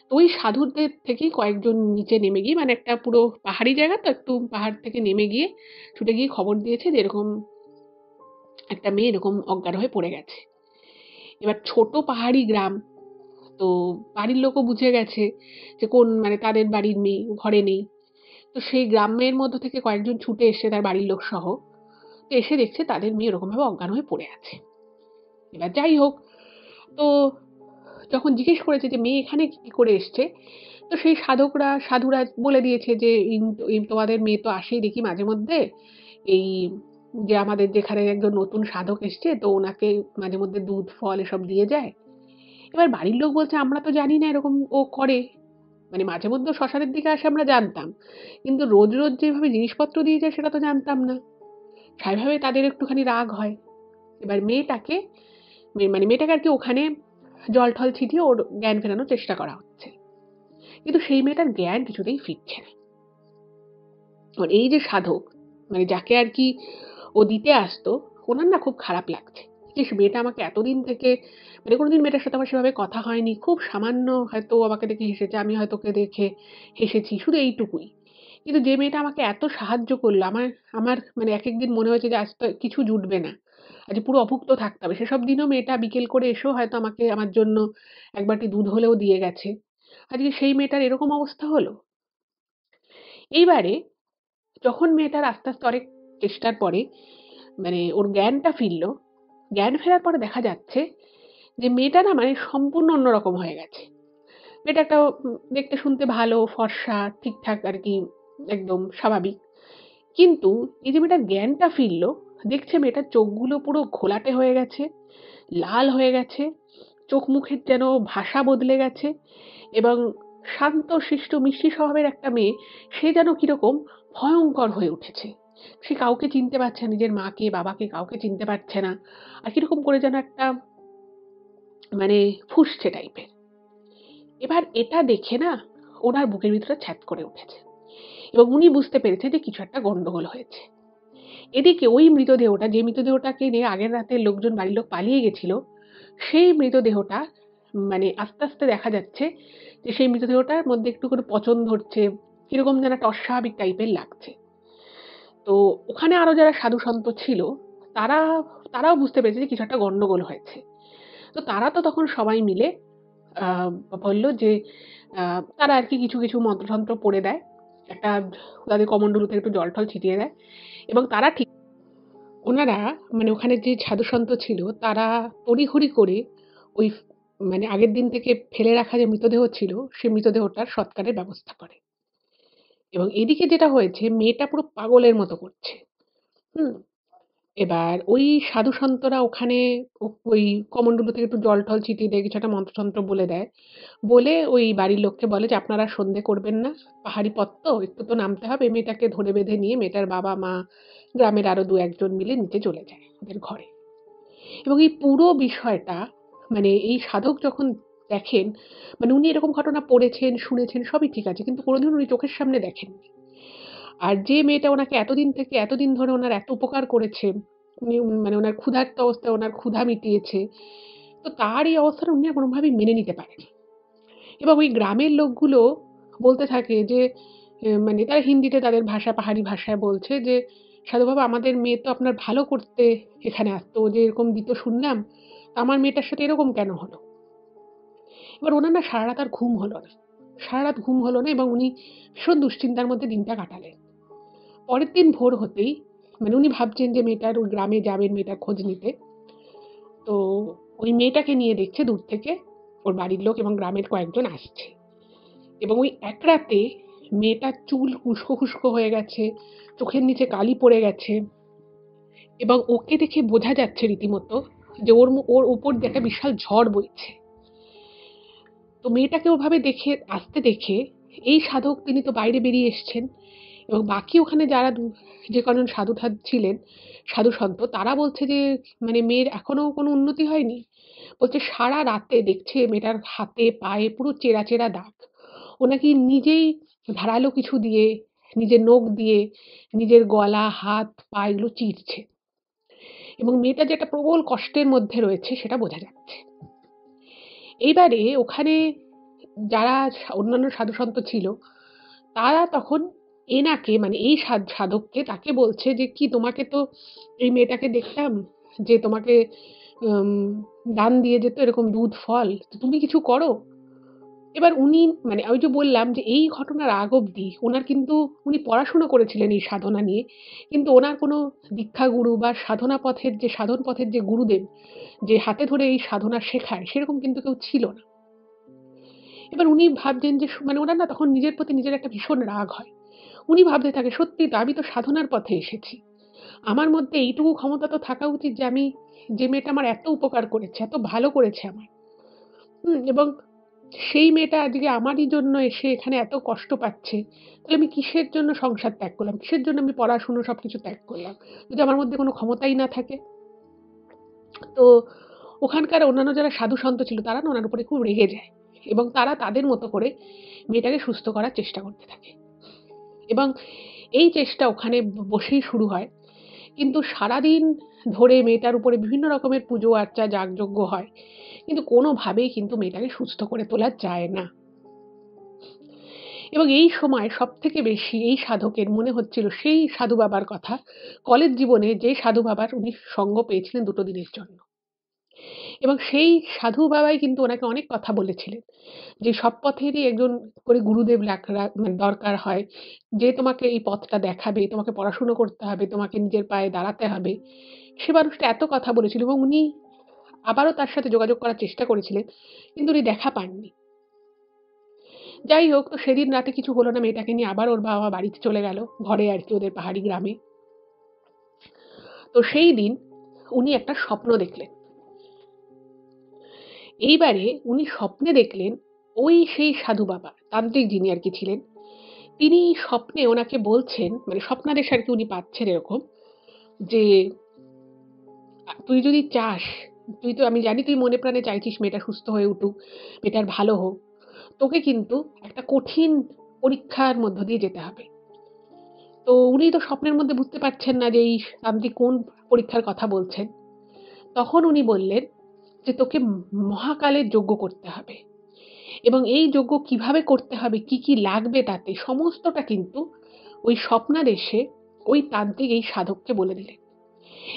তো ওই সাধুদের থেকেই কয়েকজন নিচে নেমে গিয়ে, মানে একটা পুরো পাহাড়ি জায়গা তো, একটু পাহাড় থেকে নেমে গিয়ে ছুটে গিয়ে খবর দিয়েছে যে এরকম একটা মেয়ে এরকম অজ্ঞান হয়ে পড়ে গেছে। এবার ছোট পাহাড়ি গ্রাম, তো বাড়ির লোকও বুঝে গেছে যে কোন মানে তাদের বাড়ির মেয়ে ঘরে নেই। তো সেই গ্রামের মধ্য থেকে কয়েকজন ছুটে এসে তার বাড়ির লোক সহ, তো এসে দেখছে তাদের মেয়ে ওরকমভাবে অজ্ঞান হয়ে পড়ে আছে। এবার যাই হোক, তো যখন জিজ্ঞেস করেছে যে মেয়ে এখানে কি করে এসছে, তো সেই সাধুরা বলে দিয়েছে যে তোমাদের মেয়ে তো আসেই দেখি মাঝে মধ্যে, এই যে আমাদের যেখানে একজন নতুন সাধক এসছে তো ওনাকে মাঝে মধ্যে দুধ ফল এসব দিয়ে যায়। এবার বাড়ির লোক বলছে আমরা তো জানি না এরকম ও করে, মানে মাঝে মধ্যে শ্মশানের দিকে আসে আমরা জানতাম, কিন্তু রোজ রোজ যেভাবে জিনিসপত্র দিয়ে যায় সেটা তো জানতাম না। স্বাভাবিকভাবে তাদের একটুখানি রাগ হয়। এবার মেয়েটাকে আর কি ওখানে জল টল ছিটিয়ে ওর জ্ঞান ফেরানোর চেষ্টা করা হচ্ছে, কিন্তু সেই মেয়েটার জ্ঞান কিছুতেই ফিরছে না। আর এই যে সাধক, যাকে আর কি ও দিতে আসতো, ওনার না খুব খারাপ লাগছে যে মেয়েটা আমাকে এতদিন থেকে, কোনোদিন মেয়েটার সাথে আমার সেভাবে কথা হয়নি, খুব সামান্য হয়তো ও আমাকে দেখে হেসেছে, আমি হয়তো ওকে দেখে হেসেছি, শুধু এইটুকুই। কিন্তু যে মেয়েটা আমাকে এত সাহায্য করলো, আমার আমার এক একদিন মনে হয়েছে যে আজ তো কিছু জুটবে না, আজ পুরো অভুক্ত থাকতে হবে, সেসব দিনও মেয়েটা বিকেল করে এসেও হয়তো আমাকে আমার জন্য এক বাটি দুধ হলেও দিয়ে গেছে। আজকে সেই মেয়েটার এরকম অবস্থা হলো। এইবারে যখন মেয়েটার আস্তে আস্তে অনেক চেষ্টার পরে ওর জ্ঞানটা ফিরল, জ্ঞান ফেরার পরে দেখা যাচ্ছে যে মেয়েটা না সম্পূর্ণ অন্যরকম হয়ে গেছে। মেয়েটা একটা দেখতে শুনতে ভালো, ফর্সা, ঠিকঠাক আর কি, একদম স্বাভাবিক। কিন্তু এই যে মেয়েটার জ্ঞানটা ফিরল, দেখছে মেয়েটার চোখগুলো পুরো ঘোলাটে হয়ে গেছে, লাল হয়ে গেছে, চোখ মুখের যেন ভাষা বদলে গেছে, এবং শান্ত শিষ্ট মিষ্টি স্বভাবের একটা মেয়ে, সে যেন কিরকম ভয়ঙ্কর হয়ে উঠেছে। সে কাউকে চিনতে পারছে না, নিজের মাকে বাবাকে কাউকে চিনতে পারছে না, আর কিরকম করে যেন একটা ফুঁসছে টাইপের। এবার এটা দেখে না ওনার বুকের ভিতরে ছ্যাদ করে উঠেছে, এবং উনি বুঝতে পেরেছে যে কিছু একটা গন্ডগোল হয়েছে। এদিকে ওই মৃতদেহটা, যে মৃতদেহটাকে নিয়ে আগের রাতে লোকজন, বাড়ির লোক পালিয়ে গেছিল, সেই মৃতদেহটা আস্তে আস্তে দেখা যাচ্ছে যে সেই মৃতদেহটার মধ্যে একটু করে পচন ধরছে, কিরকম যেন একটা অস্বাভাবিক টাইপের লাগছে। তো ওখানে আরো যারা সাধু সন্ত ছিল, তারা তারাও বুঝতে পেরেছে যে কিছু একটা গন্ডগোল হয়েছে। তো তারা তো তখন সবাই মিলে বলল যে তারা আর কি কিছু কিছু মন্ত্রতন্ত্র পড়ে দেয়, একটা তাদের কমণ্ডলু থেকে একটু জল টল ছিটিয়ে দেয়, এবং তারা ঠিক ওনারা ওখানে যে সাধুসন্ত ছিল তারা তড়িঘড়ি করে ওই আগের দিন থেকে ফেলে রাখা যে মৃতদেহ ছিল, সেই মৃতদেহটার সৎকারের ব্যবস্থা করে। এবং এদিকে যেটা হয়েছে, মেয়েটা পুরো পাগলের মতো করছে। হুম? এবার ওই সাধুসন্তরা ওখানে ওই কমণ্ডলু থেকে একটু জল টল ছিটিয়ে দেয়, কিছু একটা মন্ত্রতন্ত্র বলে দেয়। বলে ওই বাড়ির লোককে বলে যে আপনারা সন্ধে করবেন না, পাহাড়ি পথ তো, একটু তো নামতে হবে। মেয়েটাকে ধরে বেঁধে নিয়ে মেয়েটার বাবা মা, গ্রামের আরো দু একজন মিলে নিচে চলে যায় ওদের ঘরে। এবং এই পুরো বিষয়টা এই সাধক যখন দেখেন, উনি এরকম ঘটনা পড়েছেন, শুনেছেন, সবই ঠিক আছে, কিন্তু কোনোদিন উনি চোখের সামনে দেখেননি। আর যে মেয়েটা ওনাকে এতদিন ধরে ওনার এত উপকার করেছে, উনি ওনার ক্ষুধার্ত অবস্থায় ওনার ক্ষুধা মিটিয়েছে, তো তার এই অবস্থাটা উনি কোনোভাবেই মেনে নিতে পারেন। এবং ওই গ্রামের লোকগুলো বলতে থাকে যে তারা হিন্দিতে তাদের ভাষা, পাহাড়ি ভাষায় বলছে যে, "সাধু বাবা, আমাদের মেয়ে তো আপনার ভালো করতে এখানে আসতো, ও যে এরকম দিত শুনলাম, আমার মেয়েটার সাথে এরকম কেন হলো?" এবার ওনার না সারারাত আর ঘুম হলো না। সারারাত ঘুম হলো না, এবং উনি ভীষণ দুশ্চিন্তার মধ্যে দিনটা কাটালেন। পরের দিন ভোর হতেই উনি ভাবছেন যে মেয়েটার ওই গ্রামে যাবেন মেয়েটার খোঁজ নিতে। তো ওই মেয়েটাকে নিয়ে দেখছে দূর থেকে ওর বাড়ির লোক এবং গ্রামের কয়েকজন আসছে। এবং ওই এক রাতে মেয়েটার চুল উস্কো খুস্কো হয়ে গেছে, চোখের নিচে কালি পড়ে গেছে, এবং ওকে দেখে বোঝা যাচ্ছে রীতিমতো যে ওর উপর দিয়ে একটা বিশাল ঝড় বইছে। তো মেয়েটাকে ওভাবে দেখে আসতে দেখে এই সাধক, তিনি তো বাইরে বেরিয়ে এসছেন, এবং বাকি ওখানে যারা যে কজন সাধু ছিলেন, সাধু সন্ত, তারা বলছে যে মেয়ের এখনো কোনো উন্নতি হয়নি। বলছে সারা রাতে দেখছে মেয়েটার হাতে পায়ে পুরো চেরা চেরা দাগ। ও নাকি নিজেই ধারালো কিছু দিয়ে, নিজের নখ দিয়ে নিজের গলা, হাত, পা এগুলো চিরছে, এবং মেয়েটা যে একটা প্রবল কষ্টের মধ্যে রয়েছে সেটা বোঝা যাচ্ছে। এইবারে ওখানে যারা অন্যান্য সাধুসন্ত ছিল, তারা তখন এনাকে এই সাধককে তাকে বলছে যে, "কি, তোমাকে তো এই মেয়েটাকে দেখতাম যে তোমাকে উম দান দিয়ে যেত এরকম দুধ, ফল। তো তুমি কিছু করো।" এবার উনি ওই যে বললাম যে এই ঘটনার আগ অব্দি উনার কিন্তু, উনি পড়াশুনো করেছিলেন এই সাধনা নিয়ে। কিন্তু ওনার কোনো দীক্ষাগুরু বা সাধনা পথের যে সাধন পথের যে গুরুদেব, যে হাতে ধরে এই সাধনা শেখায়, সেরকম কিন্তু কেউ ছিল না। এবার উনি ভাবছেন যে ওনার না তখন নিজের প্রতি নিজের একটা ভীষণ রাগ হয়। উনি ভাবতে থাকে, সত্যিই তো, আমি তো সাধনার পথে এসেছি। আমার মধ্যে এইটুকু ক্ষমতা তো থাকা উচিত যে যে মেয়েটা আমার এত উপকার করেছে, এত ভালো করেছে আমার। এবং সেই মেয়েটা আজকে আমারই জন্য এসে এখানে এত কষ্ট পাচ্ছে, তাহলে আমি কিসের জন্য সংসার ত্যাগ করলাম? কিসের জন্য আমি পড়াশুনো সবকিছু ত্যাগ করলাম? যদি আমার মধ্যে কোনো ক্ষমতাই না থাকে? তো ওখানকার অন্যান্য যারা সাধু সন্ত ছিল তারা না ওনার উপরে খুব রেগে যায় এবং তারা তাদের মতো করে মেয়েটাকে সুস্থ করার চেষ্টা করতে থাকে এবং এই চেষ্টা ওখানে বসেই শুরু হয়। কিন্তু সারাদিন ধরে মেয়েটার উপরে বিভিন্ন রকমের পুজো আর্চা যাগযজ্ঞ হয়, কিন্তু কোনোভাবেই কিন্তু মেয়েটাকে সুস্থ করে তোলা যায় না। এবং এই সময় সবথেকে বেশি এই সাধকের মনে হচ্ছিল সেই সাধু বাবার কথা, কলেজ জীবনে যে সাধু বাবার উনি সঙ্গ পেয়েছিলেন ২ দিনের জন্য। এবং সেই সাধু বাবাই কিন্তু ওনাকে অনেক কথা বলেছিলেন যে সব পথেরই একজন করে গুরুদেব মানে দরকার হয়, যে তোমাকে এই পথটা দেখাবে, তোমাকে পড়াশুনো করতে হবে, তোমাকে নিজের পায়ে দাঁড়াতে হবে। সে মানুষটা এত কথা বলেছিল এবং উনি আবারও তার সাথে যোগাযোগ করার চেষ্টা করেছিলেন, কিন্তু উনি দেখা পাননি। যাই হোক, তো সেদিন রাতে কিছু হলো না, মেয়েটাকে নিয়ে আবার ওর বাবা বাড়িতে চলে গেল, ঘরে আরকি ওদের পাহাড়ি গ্রামে। তো সেই দিন উনি একটা স্বপ্ন দেখলেন। এইবারে উনি স্বপ্নে দেখলেন ওই সেই সাধু বাবা, তান্ত্রিক যিনি আরকি ছিলেন, তিনি স্বপ্নে ওনাকে বলছেন, মানে স্বপ্নাদেশ আরকি উনি পাচ্ছেন এরকম যে, "তুই যদি চাস, তুই তো আমি জানি তুই মনে প্রাণে চাইছিস মেয়েটা সুস্থ হয়ে উঠুক, মেয়েটার ভালো হোক। তোকে কিন্তু একটা কঠিন পরীক্ষার মধ্য দিয়ে যেতে হবে।" তো উনি তো স্বপ্নের মধ্যে বুঝতে পারছেন না যে এই তান্ত্রিক কোন পরীক্ষার কথা বলছেন। তখন উনি বললেন যে, "তোকে মহাকালের যজ্ঞ করতে হবে এবং এই যজ্ঞ কিভাবে করতে হবে, কি, কি লাগবে তাতে সমস্তটা কিন্তু ওই স্বপ্নাদেশে ওই তান্ত্রিক এই সাধককে বলে দিলেন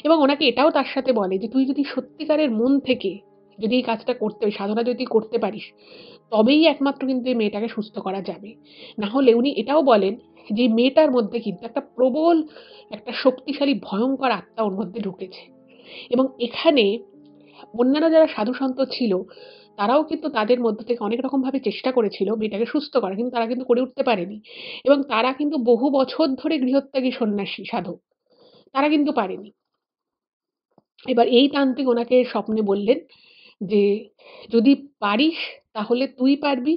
এবং ওনাকে এটাও তার সাথে বলে যে, "তুই যদি সত্যিকারের মন থেকে যদি এই কাজটা করতে, ওই সাধনা যদি করতে পারিস, তবেই একমাত্র কিন্তু এই মেয়েটাকে সুস্থ করা যাবে।" না হলে উনি এটাও বলেন যে, মেয়েটার মধ্যে কিন্তু একটা প্রবল, একটা শক্তিশালী ভয়ঙ্কর আত্মা ওর মধ্যে ঢুকেছে এবং এখানে অন্যান্য যারা সাধু-সন্ত ছিল, তারাও কিন্তু তাদের মধ্য থেকে অনেক রকমভাবে চেষ্টা করেছিল মেয়েটাকে সুস্থ করার। কিন্তু তারা কিন্তু করে উঠতে পারেনি এবং তারা কিন্তু বহু বছর ধরে গৃহত্যাগী সন্ন্যাসী সাধক। তারা কিন্তু পারেনি। এবার এই তান্ত্রিক ওনাকে স্বপ্নে বললেন যে, "যদি পারিস তাহলে তুই পারবি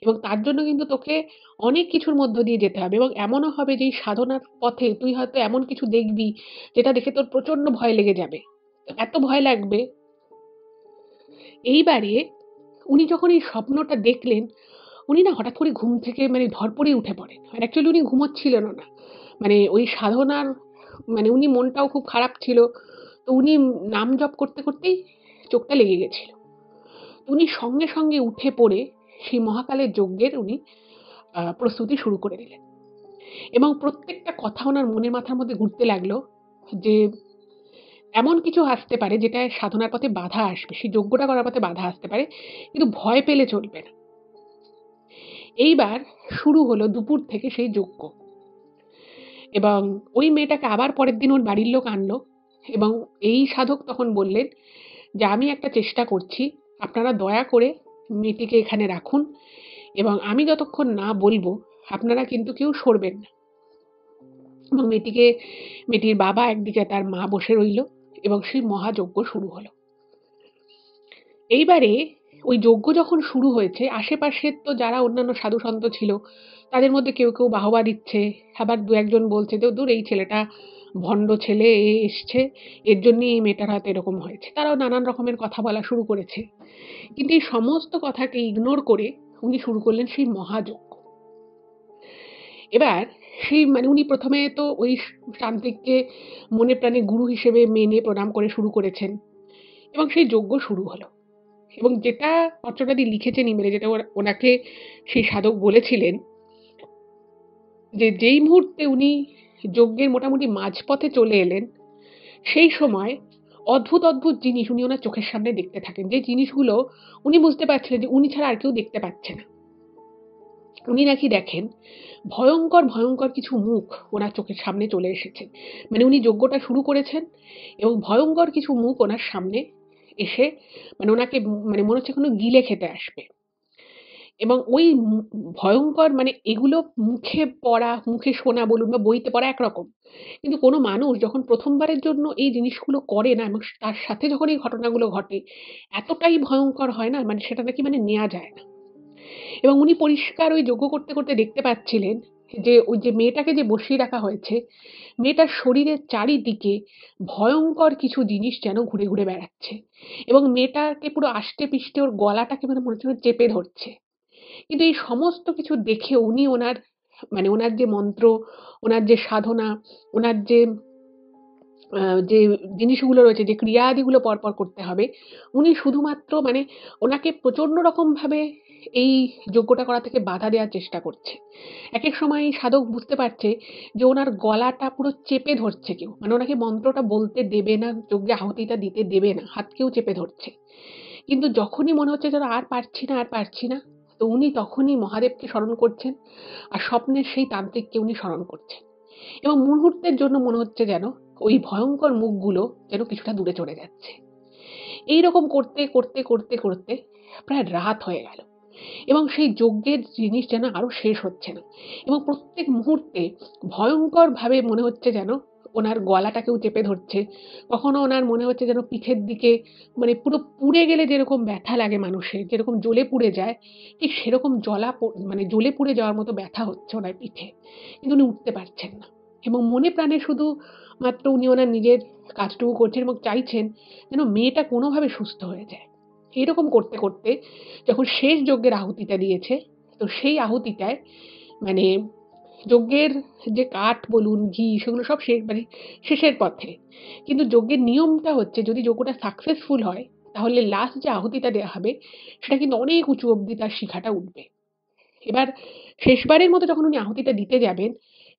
এবং তার জন্য কিন্তু তোকে অনেক কিছুর মধ্য দিয়ে যেতে হবে এবং এমনও হবে যে এই সাধনার পথে তুই হয়তো এমন কিছু দেখবি, যেটা দেখে তোর প্রচন্ড ভয় লেগে যাবে। এত ভয় লাগবে।" এইবারে উনি যখন এই স্বপ্নটা দেখলেন, উনি না হঠাৎ করে ঘুম থেকে মানে ধড়পড়িয়ে উঠে পড়েন। আর অ্যাকচুয়ালি উনি ঘুমোচ্ছিলেনও না। মানে ওই সাধনার, মানে উনি মনটাও খুব খারাপ ছিল। তো উনি নাম জপ করতে, করতেই চোখটা লেগে গেছিল। উনি সঙ্গে, সঙ্গে উঠে পড়ে সেই মহাকালের যজ্ঞের উনি প্রস্তুতি শুরু করে দিলেন। এবং প্রত্যেকটা কথা উনার মনের মাথার মধ্যে ঘুরতে লাগলো যে এমন কিছু আসতে পারে যেটায় সাধনার পথে বাধা আসবে। সেই যজ্ঞটা করার পথে বাধা আসতে পারে। কিন্তু ভয় পেলে চলবে না। এইবার শুরু হলো দুপুর থেকে সেই যজ্ঞ এবং ওই মেয়েটাকে আবার পরের দিন ওর বাড়ির লোক আনলো এবং এই সাধক তখন বললেন যে, "আমি একটা চেষ্টা করছি। আপনারা দয়া করে মেয়েটিকে এখানে রাখুন এবং আমি যতক্ষণ না বলবো আপনারা কিন্তু কেউ সরবেন না।" এবং মেয়েটির বাবা একদিকে, তার মা বসে রইল এবং সেই মহাযজ্ঞ শুরু হলো। এইবারে ওই যজ্ঞ যখন শুরু হয়েছে, আশেপাশের তো যারা অন্যান্য সাধু-সন্ত ছিল, তাদের মধ্যে কেউ, কেউ বাহবা দিচ্ছে। আবার ২-১ জন বলছে যে, "ধুর এই ছেলেটা ভণ্ড ছেলে, এ এসছে, এর জন্যই এই মেয়েটার হয়তো এরকম হয়েছে।" তারাও নানান রকমের কথা বলা শুরু করেছে। কিন্তু এই সমস্ত কথাকে ইগনোর করে উনি শুরু করলেন সেই মহাযজ্ঞ। এবার সেই মানে উনি ১ম এ তো ওই তান্ত্রিককে মনে প্রাণে গুরু হিসেবে মেনে প্রণাম করে শুরু করেছেন এবং সেই যজ্ঞ শুরু হলো। এবং যেটা অর্চনাদি লিখেছেন ইমেইলে, যেটা ওনাকে সেই সাধক বলেছিলেন যে, যেই মুহূর্তে উনি যজ্ঞের মোটামুটি মাঝপথে চলে এলেন, সেই সময় অদ্ভুত, অদ্ভুত জিনিস উনি ওনার চোখের সামনে দেখতে থাকেন। যে জিনিসগুলো উনি বুঝতে পারছিলেন যে উনি ছাড়া আর কেউ দেখতে পাচ্ছে না। উনি নাকি দেখেন ভয়ংকর, ভয়ংকর কিছু মুখ ওনার চোখের সামনে চলে এসেছে। মানে উনি যজ্ঞটা শুরু করেছেন এবং ভয়ংকর কিছু মুখ ওনার সামনে এসে মানে ওনাকে মানে মনে হচ্ছে কোনো গিলে খেতে আসবে। এবং ওই ভয়ংকর, মানে এগুলো মুখে পড়া, মুখে শোনা বলুন বা বইতে পড়া একরকম। কিন্তু কোনো মানুষ যখন ১ম বারের জন্য এই জিনিসগুলো করে না এবং তার সাথে যখন এই ঘটনাগুলো ঘটে, এতটাই ভয়ংকর হয় না, মানে সেটা নাকি মানে নেয়া যায় না। এবং উনি পরিষ্কার ওই যজ্ঞ করতে করতে দেখতে পাচ্ছিলেন যে ওই যে মেয়েটাকে যে বসিয়ে রাখা হয়েছে, মেয়েটার শরীরের চারিদিকে ভয়ঙ্কর কিছু জিনিস যেন ঘুরে ঘুরে বেড়াচ্ছে এবং মেয়েটাকে পুরো আষ্টে পিষ্টে ওর গলাটাকে মানে মনে হচ্ছে চেপে ধরছে। কিন্তু এই সমস্ত কিছু দেখে উনি ওনার মানে ওনার যে মন্ত্র, ওনার যে সাধনা, ওনার যে আ যে জিনিসগুলো রয়েছে, যে ক্রিয়াদিগুলো পরপর করতে হবে, উনি শুধুমাত্র মানে ওনাকে প্রচন্ড রকমভাবে এই যজ্ঞটা করা থেকে বাধা দেওয়ার চেষ্টা করছে। একেক সময় সাধক বুঝতে পারছে যে ওনার গলাটা পুরো চেপে ধরছে কেউ। মানে ওনাকে মন্ত্রটা বলতে দেবে না, যজ্ঞে আহুতিটা দিতে দেবে না। হাত কেউ চেপে ধরছে। কিন্তু যখনই মনে হচ্ছে যেন আর পারছি না, আর পারছি না, তো উনি তখনই মহাদেবকে স্মরণ করছেন আর স্বপ্নের সেই তান্ত্রিককে উনি স্মরণ করছেন। এবং মুহূর্তের জন্য মনে হচ্ছে যেন ওই ভয়ঙ্কর মুখগুলো যেন কিছুটা দূরে চলে যাচ্ছে। এইরকম করতে, করতে, করতে, করতে প্রায় রাত হয়ে গেল এবং সেই যজ্ঞের জিনিস যেন আরো শেষ হচ্ছে না এবং প্রত্যেক মুহূর্তে ভয়ঙ্করভাবে মনে হচ্ছে যেন ওনার গলাটা কেউ চেপে ধরছে। কখনো ওনার মনে হচ্ছে যেন পিঠের দিকে মানে পুরো পুড়ে গেলে যেরকম ব্যথা লাগে মানুষের, যেরকম জ্বলে পুড়ে যায়, ঠিক সেরকম মানে জ্বলে পুড়ে যাওয়ার মতো ব্যথা হচ্ছে ওনার পিঠে। কিন্তু উনি উঠতে পারছেন না এবং মনে প্রাণে শুধু মাত্র উনি ওনার নিজের কাজটুকু করছেন এবং চাইছেন যেন মেয়েটা কোনোভাবে সুস্থ হয়ে যায়। এরকম করতে, করতে যখন শেষ যজ্ঞের আহুতিটা দিয়েছে, তো সেই আহুতিটায় মানে যজ্ঞের যে কাঠ বলুন, ঘি সেগুলো সব মানে শেষের পথে। কিন্তু যজ্ঞের নিয়মটা হচ্ছে যদি যজ্ঞটা সাকসেসফুল হয়, তাহলে লাস্ট যে আহুতিটা দেয়া হবে, সেটা কিন্তু অনেক উঁচু অব্দি তার শিখাটা উঠবে। এবার শেষবারের মতো যখন উনি আহুতিটা দিতে যাবেন,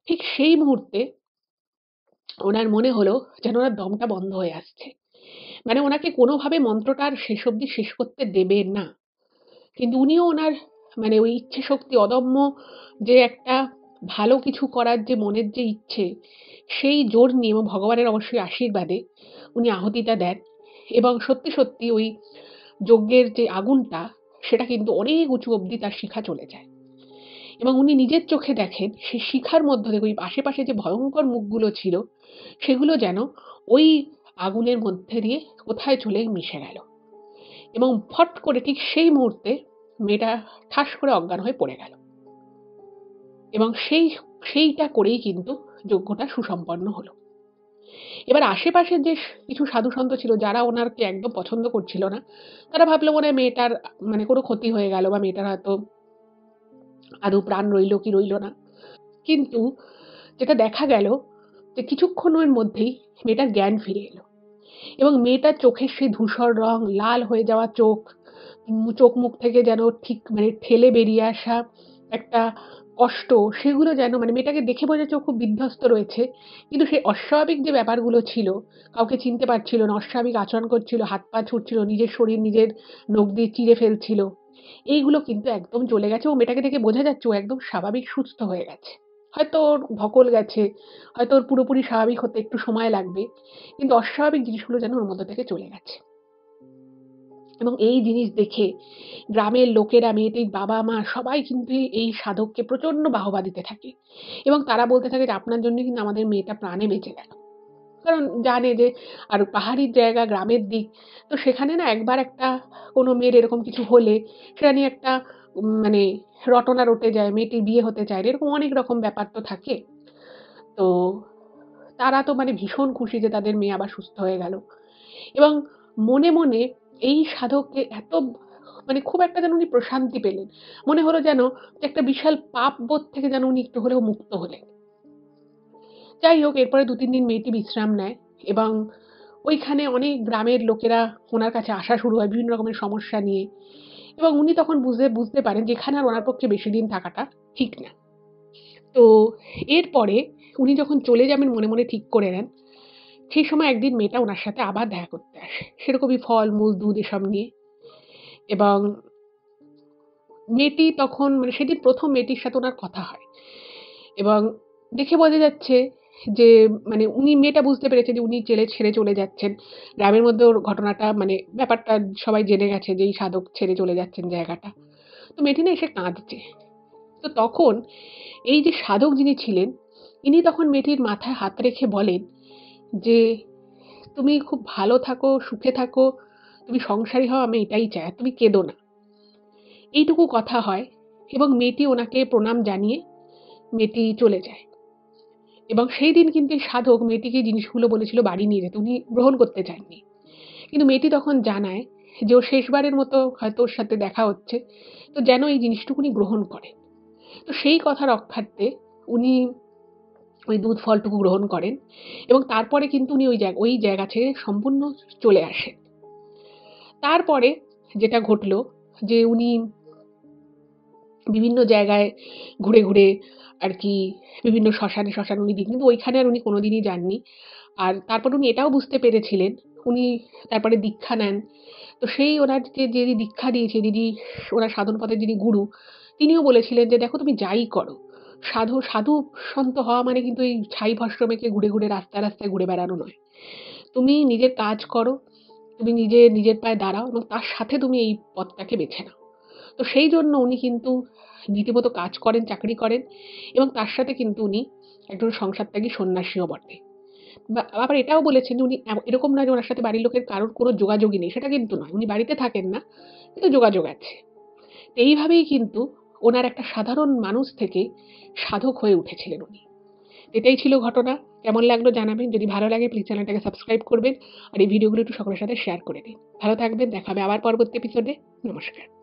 ঠিক সেই মুহূর্তে ওনার মনে হলো যেন ওনার দমটা বন্ধ হয়ে আসছে। মানে ওনাকে কোনোভাবে মন্ত্রটা আর শেষ অব্দি শেষ করতে দেবে না। কিন্তু উনিও ওনার মানে ওই ইচ্ছে শক্তি অদম্য, যে একটা ভালো কিছু করার যে মনের যে ইচ্ছে, সেই জোর নিয়ে এবং ভগবানের অবশ্যই আশীর্বাদে উনি আহুতিটা দেন এবং সত্যি, সত্যি ওই যজ্ঞের যে আগুনটা সেটা কিন্তু অনেক উঁচু অব্দি তার শিখা চলে যায় এবং উনি নিজের চোখে দেখেন সেই শিখার মধ্য থেকে ওই আশেপাশে যে ভয়ঙ্কর মুখগুলো ছিল, সেগুলো যেন ওই আগুনের মধ্যে দিয়ে কোথায় চলে মিশে গেল এবং ফট করে ঠিক সেই মুহূর্তে মেয়েটা ঠাস করে অজ্ঞান হয়ে পড়ে গেল এবং সেইটা করেই কিন্তু যজ্ঞটা সুসম্পন্ন হলো। এবার আশেপাশের যে কিছু সাধু-সন্ত ছিল যারা ওনাকে একদম পছন্দ করছিল না, তারা ভাবল মনে হয় মেয়েটার মানে কোনো ক্ষতি হয়ে গেল বা মেয়েটার হয়তো আদৌ প্রাণ রইল কি রইল না। কিন্তু যেটা দেখা গেল যে কিছুক্ষণের মধ্যেই মেয়েটার জ্ঞান ফিরে এলো এবং মেয়েটার চোখের সেই ধূসর রং, লাল হয়ে যাওয়া চোখ, চোখ মুখ থেকে যেন ঠিক মানে ঠেলে বেরিয়ে আসা একটা কষ্ট, সেগুলো যেন মানে মেয়েটাকে দেখে বোঝা যাচ্ছে ও খুব বিধ্বস্ত রয়েছে। কিন্তু সেই অস্বাভাবিক যে ব্যাপারগুলো ছিল, কাউকে চিনতে পারছিল না, অস্বাভাবিক আচরণ করছিল, হাত পা ছুটছিল, নিজের শরীর নিজের নখ দিয়ে চিরে ফেলছিল। এইগুলো কিন্তু একদম চলে গেছে এবং মেয়েটাকে দেখে বোঝা যাচ্ছে ও একদম স্বাভাবিক সুস্থ হয়ে গেছে। হয়তো ওর ধকল গেছে, হয়তো ওর পুরোপুরি স্বাভাবিক হতে একটু সময় লাগবে। কিন্তু অস্বাভাবিক জিনিসগুলো যেন ওর মধ্য থেকে চলে গেছে। এবং এই জিনিস দেখে গ্রামের লোকেরা, মেয়েটির বাবা-মা সবাই কিন্তু এই সাধককে প্রচন্ড বাহবা দিতে থাকে এবং তারা বলতে থাকে যে, "আপনার জন্যই কিন্তু আমাদের মেয়েটা প্রাণে বেঁচে গেল।" কারণ জানে যে আর পাহাড়ি জায়গা, গ্রামের দিক। তো সেখানে না একবার একটা কোনো মেয়ের এরকম কিছু হলে সেটা নিয়ে একটা মানে রটনা রটে যায়। মেয়েটির বিয়ে হতে চায় না। এরকম অনেক রকম ব্যাপার তো থাকে। তো তারা তো মানে ভীষণ খুশি যে তাদের মেয়ে আবার সুস্থ হয়ে গেল এবং মনে, মনে এই সাধককে এত মানে খুব একটা যেন উনি প্রশান্তি পেলেন। মনে হলো যেন যে একটা বিশাল পাপবোধ থেকে যেন উনি একটু হলেও মুক্ত হলেন। যাই হোক এরপরে ২-৩ দিন মেয়েটি বিশ্রাম নেয় এবং ওইখানে অনেক গ্রামের লোকেরা ওনার কাছে আসা শুরু হয় বিভিন্ন রকমের সমস্যা নিয়ে এবং উনি তখন বুঝতে পারেন যে এখানে আর ওনার পক্ষে বেশিদিন থাকাটা ঠিক না। তো এরপরে উনি যখন চলে যাবেন মনে, মনে ঠিক করে নেন, সেই সময় একদিন মেয়েটা উনার সাথে আবার দেখা করতে আসে। সেরকমই ফল-মূল, দুধ এসব নিয়ে এবং মেয়েটি তখন মানে সেদিন ১ম মেয়েটির সাথে উনার কথা হয় এবং দেখে বোঝা যাচ্ছে যে মানে মেয়েটা বুঝতে পেরেছে যে উনি ছেড়ে চলে যাচ্ছেন। গ্রামের মধ্যে ওর ঘটনাটা মানে ব্যাপারটা সবাই জেনে গেছে যে এই সাধক ছেড়ে চলে যাচ্ছেন জায়গাটা। তো মেয়েটি না এসে কাঁদছে। তো তখন এই যে সাধক যিনি ছিলেন, ইনি তখন মেয়েটির মাথায় হাত রেখে বলেন যে, "তুমি খুব ভালো থাকো, সুখে থাকো, তুমি সংসারী হও আমি এটাই চাই। আর তুমি কেঁদো না।" এইটুকু কথা হয় এবং মেয়েটি ওনাকে প্রণাম জানিয়ে মেয়েটি চলে যায়। এবং সেই দিন কিন্তু এই সাধক মেয়েটিকে জিনিসগুলো বলেছিল বাড়ি নিয়ে যেতে, উনি গ্রহণ করতে চাননি। কিন্তু মেয়েটি তখন জানায় যে ও শেষবারের মতো হয়তো ওর সাথে দেখা হচ্ছে, তো যেন এই জিনিসটুকুনি গ্রহণ করে। তো সেই কথা রক্ষার্থে উনি ওই দুধ ফলটুকু গ্রহণ করেন এবং তারপরে কিন্তু উনি ওই জায়গা ছেড়ে সম্পূর্ণ চলে আসেন। তারপরে যেটা ঘটল যে উনি বিভিন্ন জায়গায় ঘুরে, ঘুরে আরকি বিভিন্ন শ্মশানে উনি কিন্তু ওইখানে আর উনি কোনোদিনই যাননি। আর তারপর উনি এটাও বুঝতে পেরেছিলেন, উনি তারপরে দীক্ষা নেন। তো সেই ওনার যিনি দীক্ষা দিয়েছে, যিনি ওনার সাধন পথের যিনি গুরু, তিনিও বলেছিলেন যে, "দেখো তুমি যাই করো, সাধু সন্ত হওয়া মানে কিন্তু এই ছাই ভস্ম মেখে ঘুরে, ঘুরে রাস্তায়, রাস্তায় ঘুরে বেড়ানো নয়। তুমি নিজের কাজ করো, তুমি নিজের পায়ে দাঁড়াও এবং তার সাথে তুমি এই পথটাকে বেছে নাও।" তো সেই জন্য উনি কিন্তু রীতিমতো কাজ করেন, চাকরি করেন এবং তার সাথে কিন্তু উনি একজন সংসারত্যাগী সন্ন্যাসীও বটে। আবার এটাও বলেছেন যে উনি এরকম নয় যে উনার সাথে বাড়ির লোকের কারোর কোনো যোগাযোগই নেই, সেটা কিন্তু নয়। উনি বাড়িতে থাকেন না, কিন্তু যোগাযোগ আছে। তো এইভাবেই কিন্তু ওনার একটা সাধারণ মানুষ থেকে সাধক হয়ে উঠেছিলেন উনি। এটাই ছিল ঘটনা। কেমন লাগলো জানাবেন। যদি ভালো লাগে প্লিজ চ্যানেলটাকে সাবস্ক্রাইব করবেন আর এই ভিডিওগুলো একটু সকলের সাথে শেয়ার করে দিন। ভালো থাকবেন। দেখা হবে আবার পরবর্তী এপিসোডে। নমস্কার।